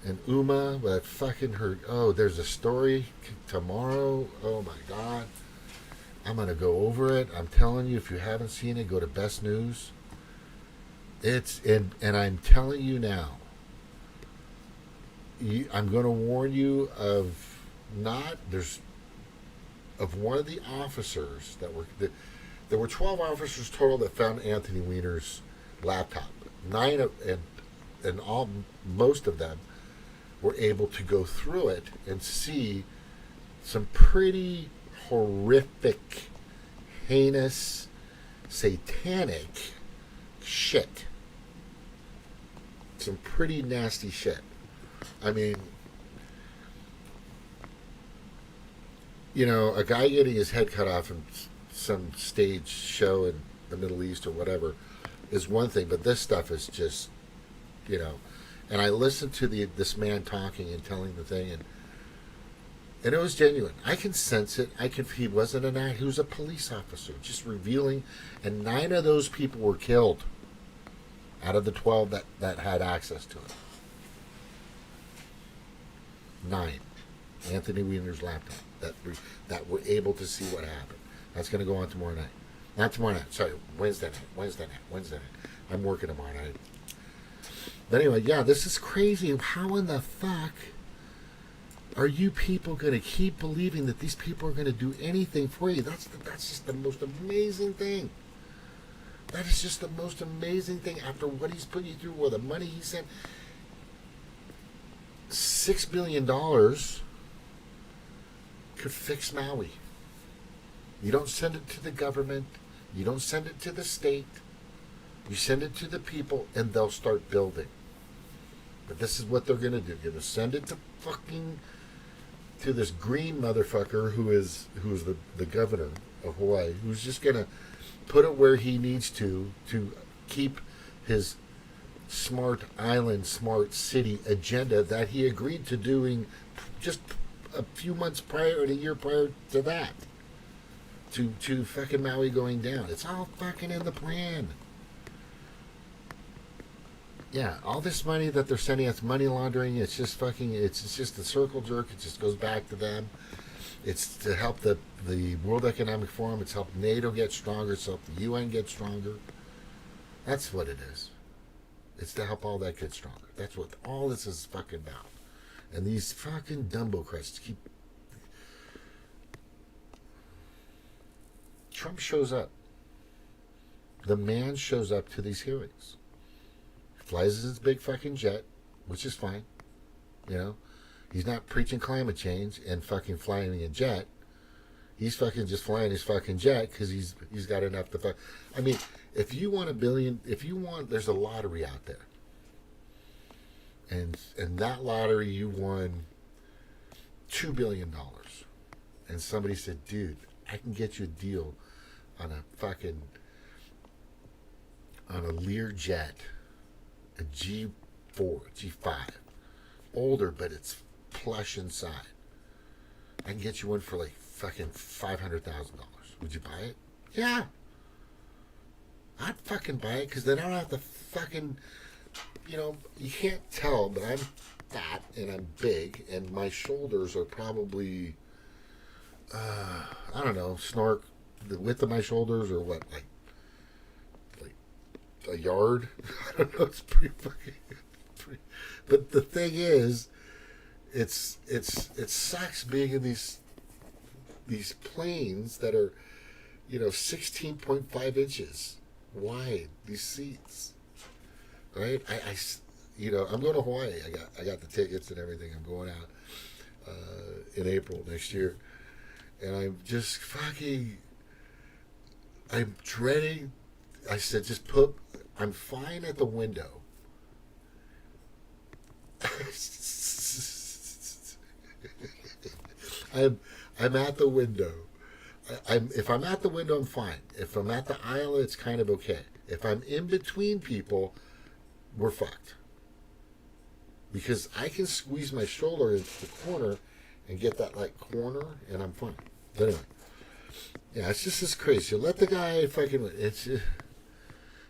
Speaker 1: and Uma, but fucking her. Oh, there's a story tomorrow. Oh my God. I'm going to go over it. I'm telling you, if you haven't seen it, go to Best News. And I'm telling you now, I'm going to warn you of one of the officers there were 12 officers total that found Anthony Weiner's laptop. Most of them were able to go through it and see some pretty horrific, heinous, satanic shit. some pretty nasty shit. I mean, you know, a guy getting his head cut off in some stage show in the Middle East or whatever is one thing, but this stuff is just, you know. And I listened to this man talking and telling the thing, and it was genuine. I can sense it. He wasn't an act. He was a police officer, just revealing. And 9 of those people were killed out of the 12 that had access to it. 9. Anthony Weiner's laptop that were able to see what happened. That's going to go on tomorrow night. Not tomorrow night. Sorry, Wednesday night. I'm working tomorrow night. But anyway, yeah, this is crazy. How in the fuck are you people going to keep believing that these people are going to do anything for you? That's just the most amazing thing. That is just the most amazing thing after what he's put you through, or the money he sent. $6 billion could fix Maui. You don't send it to the government. You don't send it to the state. You send it to the people, and they'll start building. But this is what they're going to do. You're going to send it to this green motherfucker who's the governor of Hawaii, who's just going to put it where he needs to keep his smart island, smart city agenda that he agreed to doing just a few months prior and a year prior to that. To fucking Maui going down. It's all fucking in the plan. Yeah, all this money that they're sending, it's money laundering. It's just fucking, it's just a circle jerk. It just goes back to them. It's to help the World Economic Forum. It's helped NATO get stronger. It's helped the UN get stronger. That's what it is. It's to help all that get stronger. That's what all this is fucking about. And these fucking Dumbocrats keep... Trump shows up. The man shows up to these hearings. Flies his big fucking jet, which is fine. You know, he's not preaching climate change and fucking flying a jet. He's fucking just flying his fucking jet because he's got enough to. I mean, if you want $1 billion, there's a lottery out there, and that lottery you won $2 billion, and somebody said, dude, I can get you a deal on a Lear jet. A G4, G5. Older, but it's plush inside. I can get you one for like fucking $500,000. Would you buy it? Yeah. I'd fucking buy it because then I don't have to fucking, you know, you can't tell, but I'm fat and I'm big and my shoulders are probably, I don't know, snark, the width of my shoulders or what, like a yard. I don't know. It's pretty fucking. But the thing is, it sucks being in these planes that are, you know, 16.5 inches wide. These seats, right? You know, I'm going to Hawaii. I got the tickets and everything. I'm going out in April next year, and I'm just fucking. I'm dreading. I said, I'm fine at the window. I'm at the window. If I'm at the window, I'm fine. If I'm at the aisle, it's kind of okay. If I'm in between people, we're fucked. Because I can squeeze my shoulder into the corner and get that like corner, and I'm fine. But anyway, yeah, it's just this crazy. Let the guy fucking.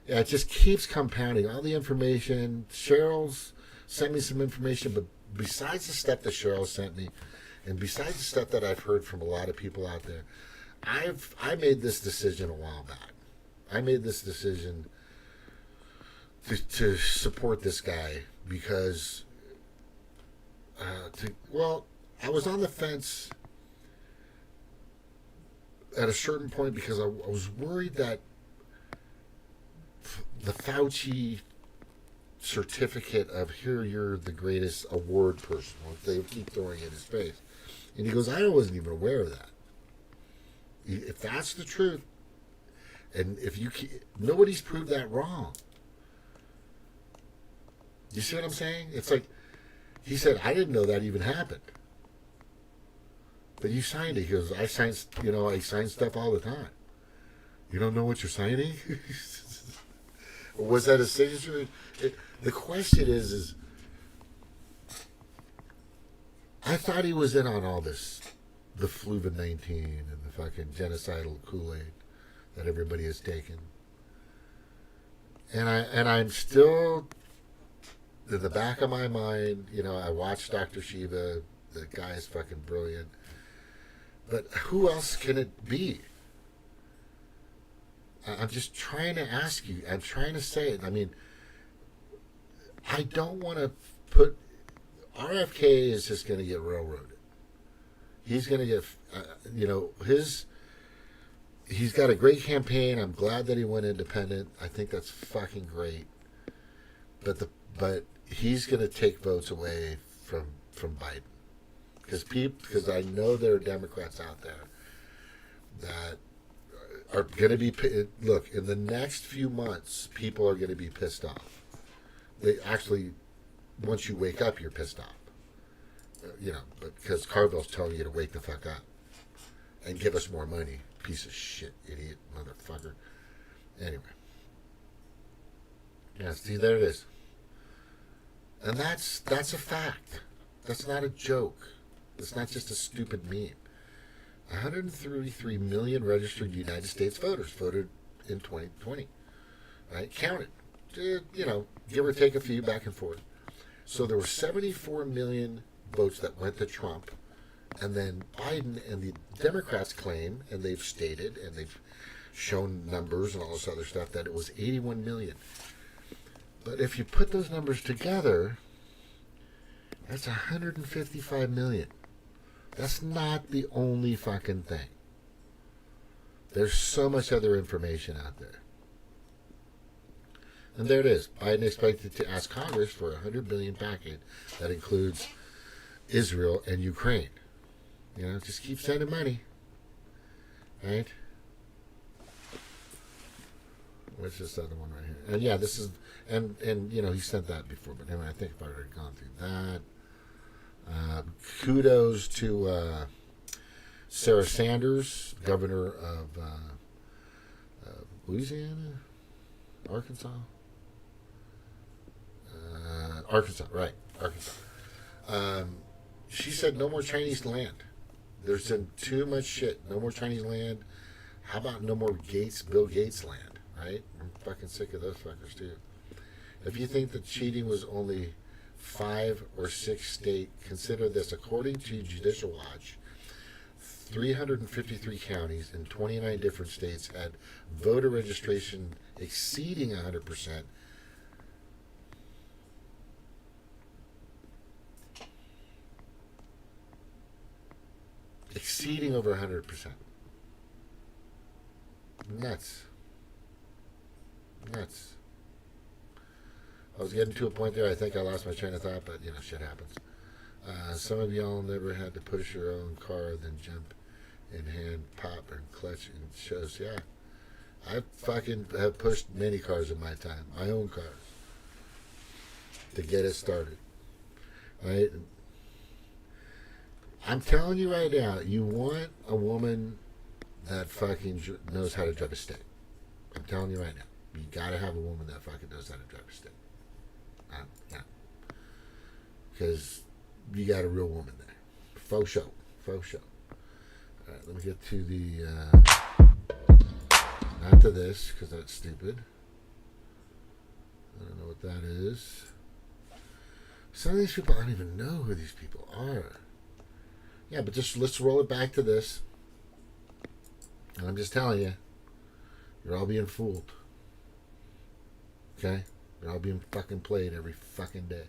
Speaker 1: Yeah, it just keeps compounding. All the information. Cheryl's sent me some information, but besides the stuff that Cheryl sent me, and besides the stuff that I've heard from a lot of people out there, I made this decision a while back. I made this decision to support this guy because, I was on the fence at a certain point because I was worried that the Fauci certificate of here you're the greatest award person, they would keep throwing it in his face. And he goes, I wasn't even aware of that. If that's the truth, and if you nobody's proved that wrong. You see what I'm saying? It's like he said, I didn't know that even happened. But you signed it. He goes, I sign stuff all the time. You don't know what you're signing? Or was that a signature? The question is, I thought he was in on all this, the Fluvid-19 and the fucking genocidal Kool-Aid that everybody has taken. And I'm still, in the back of my mind, I watched Dr. Shiva. The guy is fucking brilliant. But who else can it be? I'm just trying to ask you. I'm trying to say it. I mean, I don't want to put... RFK is just going to get railroaded. He's going to get... He's got a great campaign. I'm glad that he went independent. I think that's fucking great. But he's going to take votes away from Biden. Because I know there are Democrats out there that are going to be... Look, in the next few months, people are going to be pissed off. They actually, once you wake up, you're pissed off. Because Carville's telling you to wake the fuck up and give us more money. Piece of shit, idiot, motherfucker. Anyway. Yeah, see, there it is. And that's a fact. That's not a joke. It's not just a stupid meme. 133 million registered United States voters voted in 2020. Right? Counted. Give or take a few back and forth. So there were 74 million votes that went to Trump. And then Biden and the Democrats claim, and they've stated, and they've shown numbers and all this other stuff, that it was 81 million. But if you put those numbers together, that's 155 million. That's not the only fucking thing. There's so much other information out there. And there it is. Biden expected to ask Congress for a $100 billion package that includes Israel and Ukraine. Just keep sending money. Right? What's this other one right here? And yeah, this is, and he sent that before, but anyway, I think I've already gone through that. Kudos to Sarah Sanders, governor of Louisiana, Arkansas. Arkansas. She said no more Chinese land. There's been too much shit. No more Chinese land. How about no more Bill Gates land, right? I'm fucking sick of those fuckers too. If you think that cheating was only 5 or 6 states, consider this. According to Judicial Watch, 353 counties in 29 different states had voter registration exceeding 100%. Exceeding over 100%. Nuts. I was getting to a point there, I think I lost my train of thought, but shit happens. Some of y'all never had to push your own car, then jump in hand, pop, and clutch and shows. Yeah. I fucking have pushed many cars in my time, my own cars, to get it started. Right? I'm telling you right now, you want a woman that fucking knows how to drive a stick. I'm telling you right now. You gotta have a woman that fucking knows how to drive a stick. Because you got a real woman there. Faux show. Alright, let me get to the... not to this, because that's stupid. I don't know what that is. Some of these people, I don't even know who these people are. Yeah, but just let's roll it back to this. And I'm just telling you, you're all being fooled. Okay? You're all being fucking played every fucking day.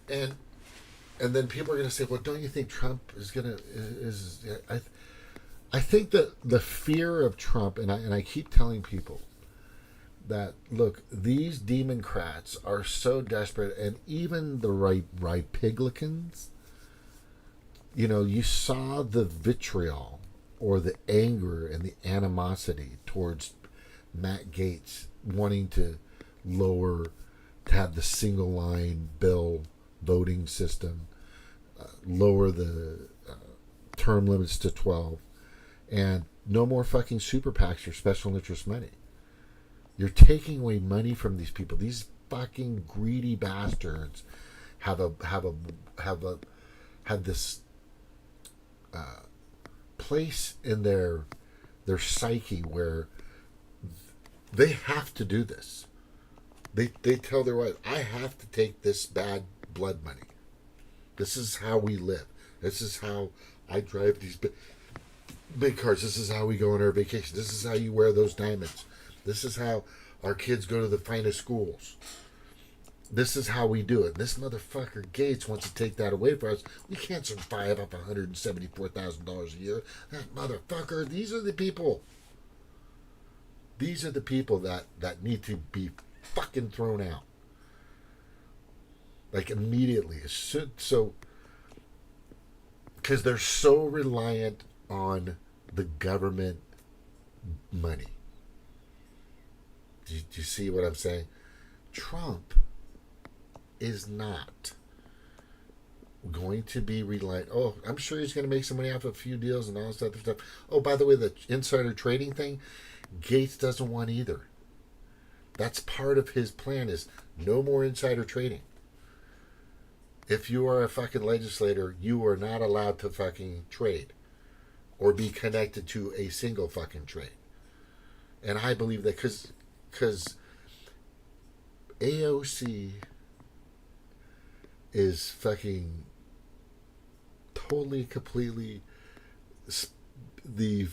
Speaker 1: And then people are going to say, well, don't you think Trump is going to... I think that the fear of Trump, and I keep telling people that, look, these Demoncrats are so desperate, and even the Rhipiglicans, you saw the vitriol or the anger and the animosity towards Matt Gaetz wanting to lower have the single line bill voting system, lower the term limits to 12, and no more fucking super PACs or special interest money. You're taking away money from these people. These fucking greedy bastards have this place in their psyche where they have to do this. They tell their wife, I have to take this bad blood money. This is how we live. This is how I drive these big cars. This is how we go on our vacation. This is how you wear those diamonds. This is how our kids go to the finest schools. This is how we do it. This motherfucker Gates wants to take that away from us. We can't survive off $174,000 a year. That motherfucker, these are the people. These are the people that need to be fucking thrown out. Like immediately. So, because they're so reliant on the government money. Do you see what I'm saying? Trump is not going to be reliant. Oh, I'm sure he's going to make some money off a few deals and all this other stuff. Oh, by the way, the insider trading thing, Gates doesn't want either. That's part of his plan, is no more insider trading. If you are a fucking legislator, you are not allowed to fucking trade or be connected to a single fucking trade. And I believe that because AOC is fucking totally, completely the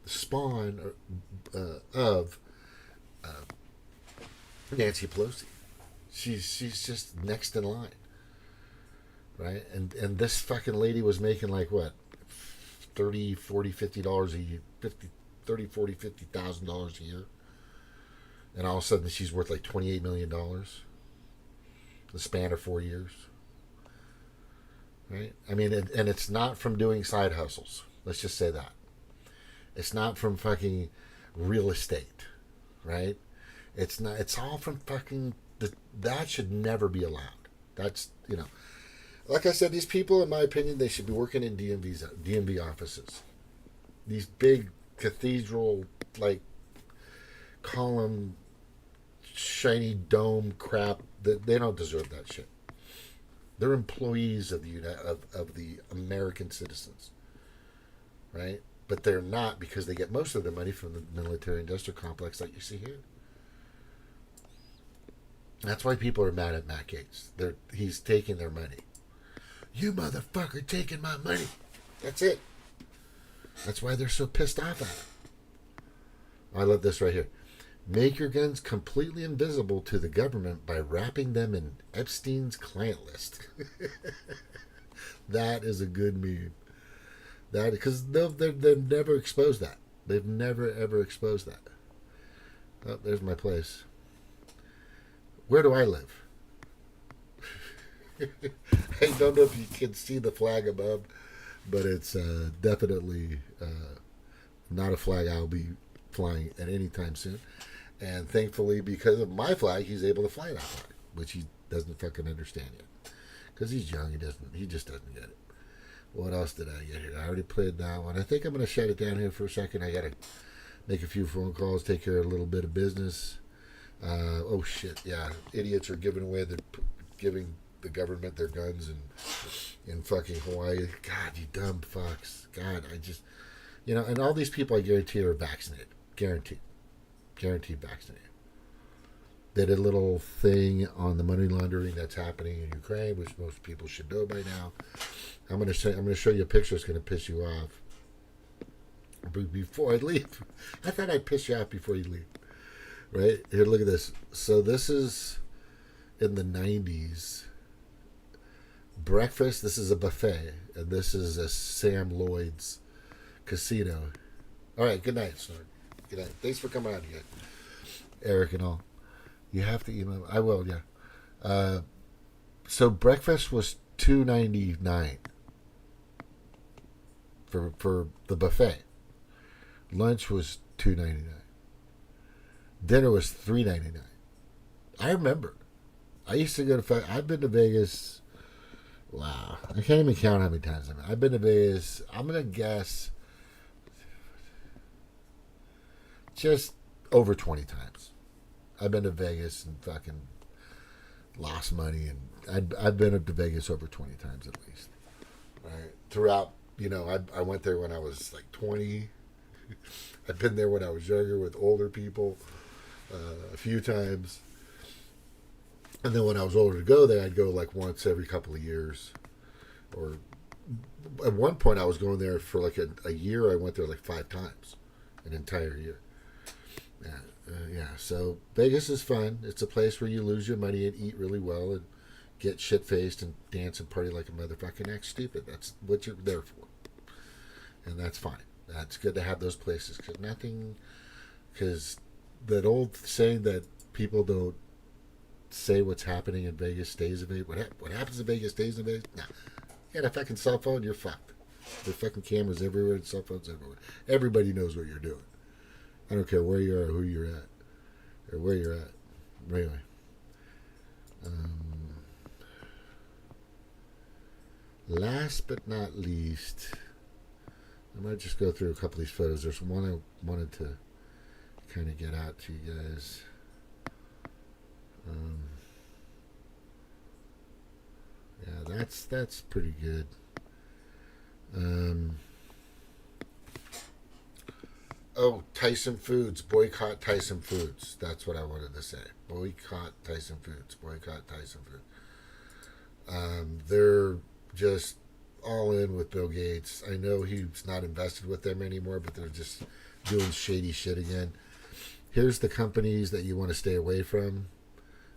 Speaker 1: spawn of Nancy Pelosi. She's just next in line, right? And this fucking lady was making like what, $30, $40, $50 a year, $50,000 a year, and all of a sudden she's worth like $28 million. The span of 4 years, right? I mean, and it's not from doing side hustles. Let's just say that. It's not from fucking real estate, right? It's not. It's all from fucking. That should never be allowed. That's, like I said, these people, in my opinion, they should be working in DMV offices. These big cathedral, like, column, shiny dome crap. They don't deserve that shit. They're employees of the American citizens, right? But they're not, because they get most of their money from the military-industrial complex that you see here. That's why people are mad at Matt Gaetz. He's taking their money. You motherfucker taking my money. That's it. That's why they're so pissed off at him. I love this right here. Make your guns completely invisible to the government by wrapping them in Epstein's client list. That is a good meme. That, because they've never exposed that. They've never ever exposed that. Oh, there's my place. Where do I live? I don't know if you can see the flag above, but it's definitely not a flag I'll be flying at any time soon. And thankfully, because of my flag, he's able to fly that flag, which he doesn't fucking understand yet. Because he's young, he just doesn't get it. What else did I get here? I already played that one. I think I'm going to shut it down here for a second. I got to make a few phone calls, take care of a little bit of business. Oh shit, yeah. Idiots are giving the government their guns in fucking Hawaii. God, you dumb fucks. God, I just, and all these people I guarantee are vaccinated. Guaranteed vaccinated. They did a little thing on the money laundering that's happening in Ukraine, which most people should know by now. I'm gonna show you a picture that's gonna piss you off. Before I leave, I thought I'd piss you off before you leave. Right here, look at this. So this is in the 90s. Breakfast. This is a buffet, and this is a Sam Lloyd's casino. All right. Good night, Snort. Good night. Thanks for coming out again, Eric and all. You have to email. I will. Yeah. So breakfast was $2.99 for the buffet. Lunch was $2.99. Dinner was $3.99. I remember. I used to go to. I've been to Vegas. Wow, I can't even count how many times I've been to Vegas. I'm gonna guess just over 20 times. I've been to Vegas and fucking lost money, and I've been up to Vegas over 20 times at least. Right, throughout, I went there when I was like 20. I've been there when I was younger with older people a few times. And then when I was older to go there, I'd go like once every couple of years. Or at one point I was going there for like a year. I went there like 5 times, an entire year. Yeah, so Vegas is fun. It's a place where you lose your money and eat really well and get shit-faced and dance and party like a motherfucking act stupid. That's what you're there for. And that's fine. That's good to have those places. Because that old saying that people don't say what's happening in Vegas stays in Vegas. What happens in Vegas stays in Vegas? Nah. You got a fucking cell phone, you're fucked. There's fucking cameras everywhere and cell phones everywhere. Everybody knows what you're doing. I don't care where you are or who you're at. Or where you're at. Anyway. Last but not least, I might just go through a couple of these photos. There's one I wanted to kind of get out to you guys. Yeah, that's pretty good. Tyson Foods. Boycott Tyson Foods. That's what I wanted to say. Boycott Tyson Foods. Boycott Tyson Foods. They're just all in with Bill Gates. I know he's not invested with them anymore, but they're just doing shady shit again. Here's the companies that you want to stay away from.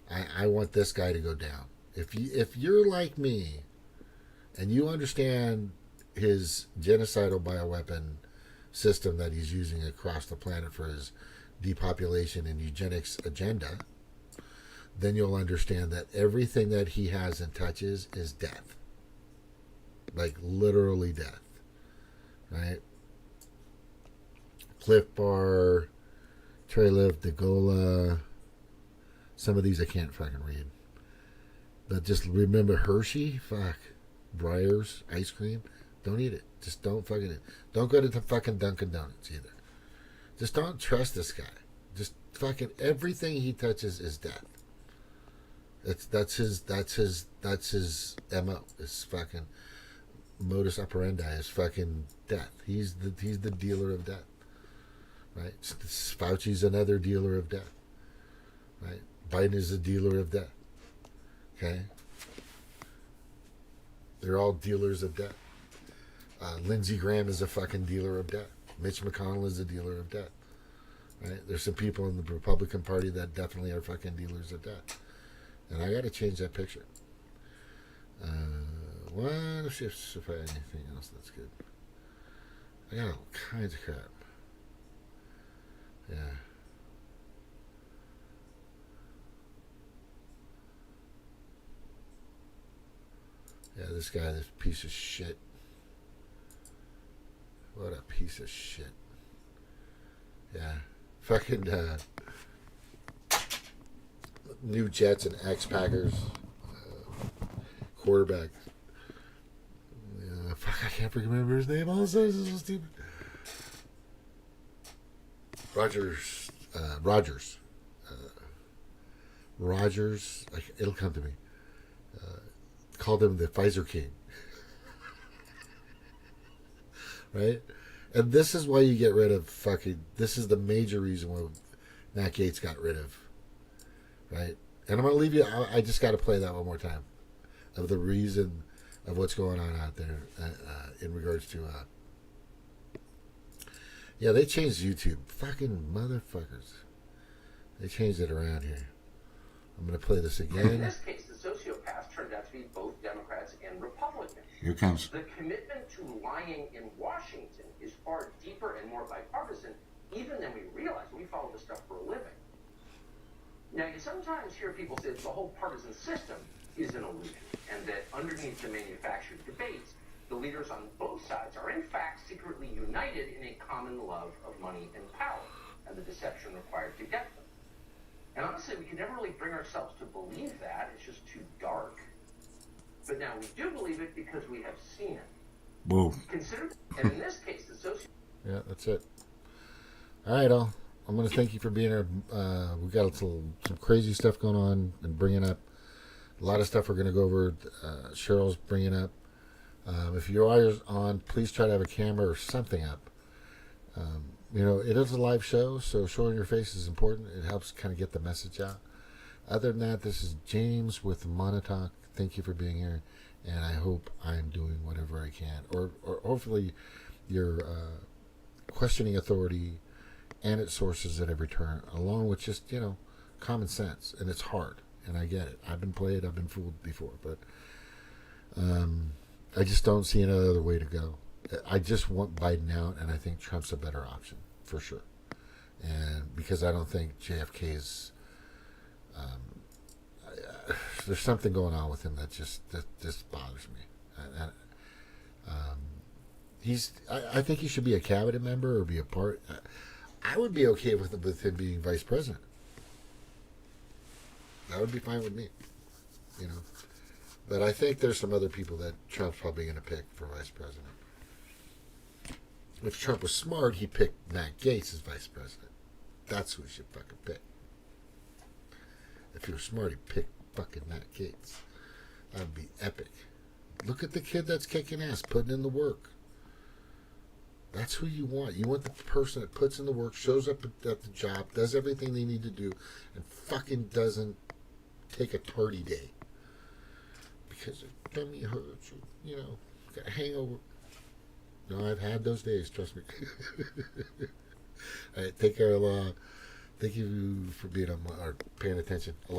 Speaker 1: I want this guy to go down. If you're like me and you understand his genocidal bioweapon system that he's using across the planet for his depopulation and eugenics agenda, then you'll understand that everything that he has and touches is death. Like literally death. Right? Cliff Bar, Treliff, Degola. Some of these I can't fucking read. But just remember Hershey, fuck. Breyers, ice cream. Don't eat it. Just don't fucking eat. Don't go to the fucking Dunkin' Donuts either. Just don't trust this guy. Just fucking everything he touches is death. That's his MO. It's fucking modus operandi is fucking death. He's the dealer of death. Right? Fauci's another dealer of death. Right? Biden is a dealer of death. Okay? They're all dealers of death. Lindsey Graham is a fucking dealer of death. Mitch McConnell is a dealer of death. Right? There's some people in the Republican Party that definitely are fucking dealers of death. And I got to change that picture. Let's see if I have anything else that's good. I got all kinds of crap. Yeah. Yeah, this guy, this piece of shit. What a piece of shit. Yeah. Fucking new Jets and ex-Packers quarterback. Fuck, I can't remember his name. All of a sudden, this is so stupid. Rogers. It'll come to me. Called him the Pfizer King. Right? And this is why you get rid of fucking... This is the major reason why Matt Gaetz got rid of. Right? And I'm going to leave you... I just got to play that one more time. Of the reason of what's going on out there in regards to... yeah, they changed YouTube. Fucking motherfuckers. They changed it around here. I'm going to play this again.
Speaker 3: In this case, the sociopaths turned out to be both Democrats and Republicans.
Speaker 1: Here it comes.
Speaker 3: The commitment to lying in Washington is far deeper and more bipartisan even than we realize. We follow this stuff for a living. Now, you sometimes hear people say that the whole partisan system is an illusion, and that underneath the manufactured debates, the leaders on both sides are in fact secretly united in a common love of money and power, and the deception required to get them. And honestly, we can never really bring ourselves to believe that. It's just too dark. But now we do believe it because we have seen it.
Speaker 1: Whoa.
Speaker 3: Consider, and in this case, the
Speaker 1: Yeah, that's it. All right, all. I'm going to thank you for being here. We got some crazy stuff going on and bringing up. A lot of stuff we're going to go over. Cheryl's bringing up. If your eye is on, please try to have a camera or something up. It is a live show, so showing your face is important. It helps kind of get the message out. Other than that, this is James with Monotalk. Thank you for being here, and I hope I'm doing whatever I can. Or hopefully you're questioning authority and its sources at every turn, along with just, common sense. And it's hard, and I get it. I've been played, I've been fooled before, but I just don't see any other way to go. I just want Biden out, and I think Trump's a better option, for sure. And because I don't think JFK's... there's something going on with him that just bothers me. I think he should be a cabinet member or be a part... I would be okay with him being vice president. That would be fine with me, But I think there's some other people that Trump's probably going to pick for vice president. If Trump was smart, he'd pick Matt Gaetz as vice president. That's who he should fucking pick. If he was smart, he'd pick fucking Matt Gaetz. That would be epic. Look at the kid that's kicking ass, putting in the work. That's who you want. You want the person that puts in the work, shows up at the job, does everything they need to do, and fucking doesn't take a tardy day. Because their tummy hurts, got a hangover. No, I've had those days, trust me. All right, take care, Allah. Thank you for being on or paying attention. Allah.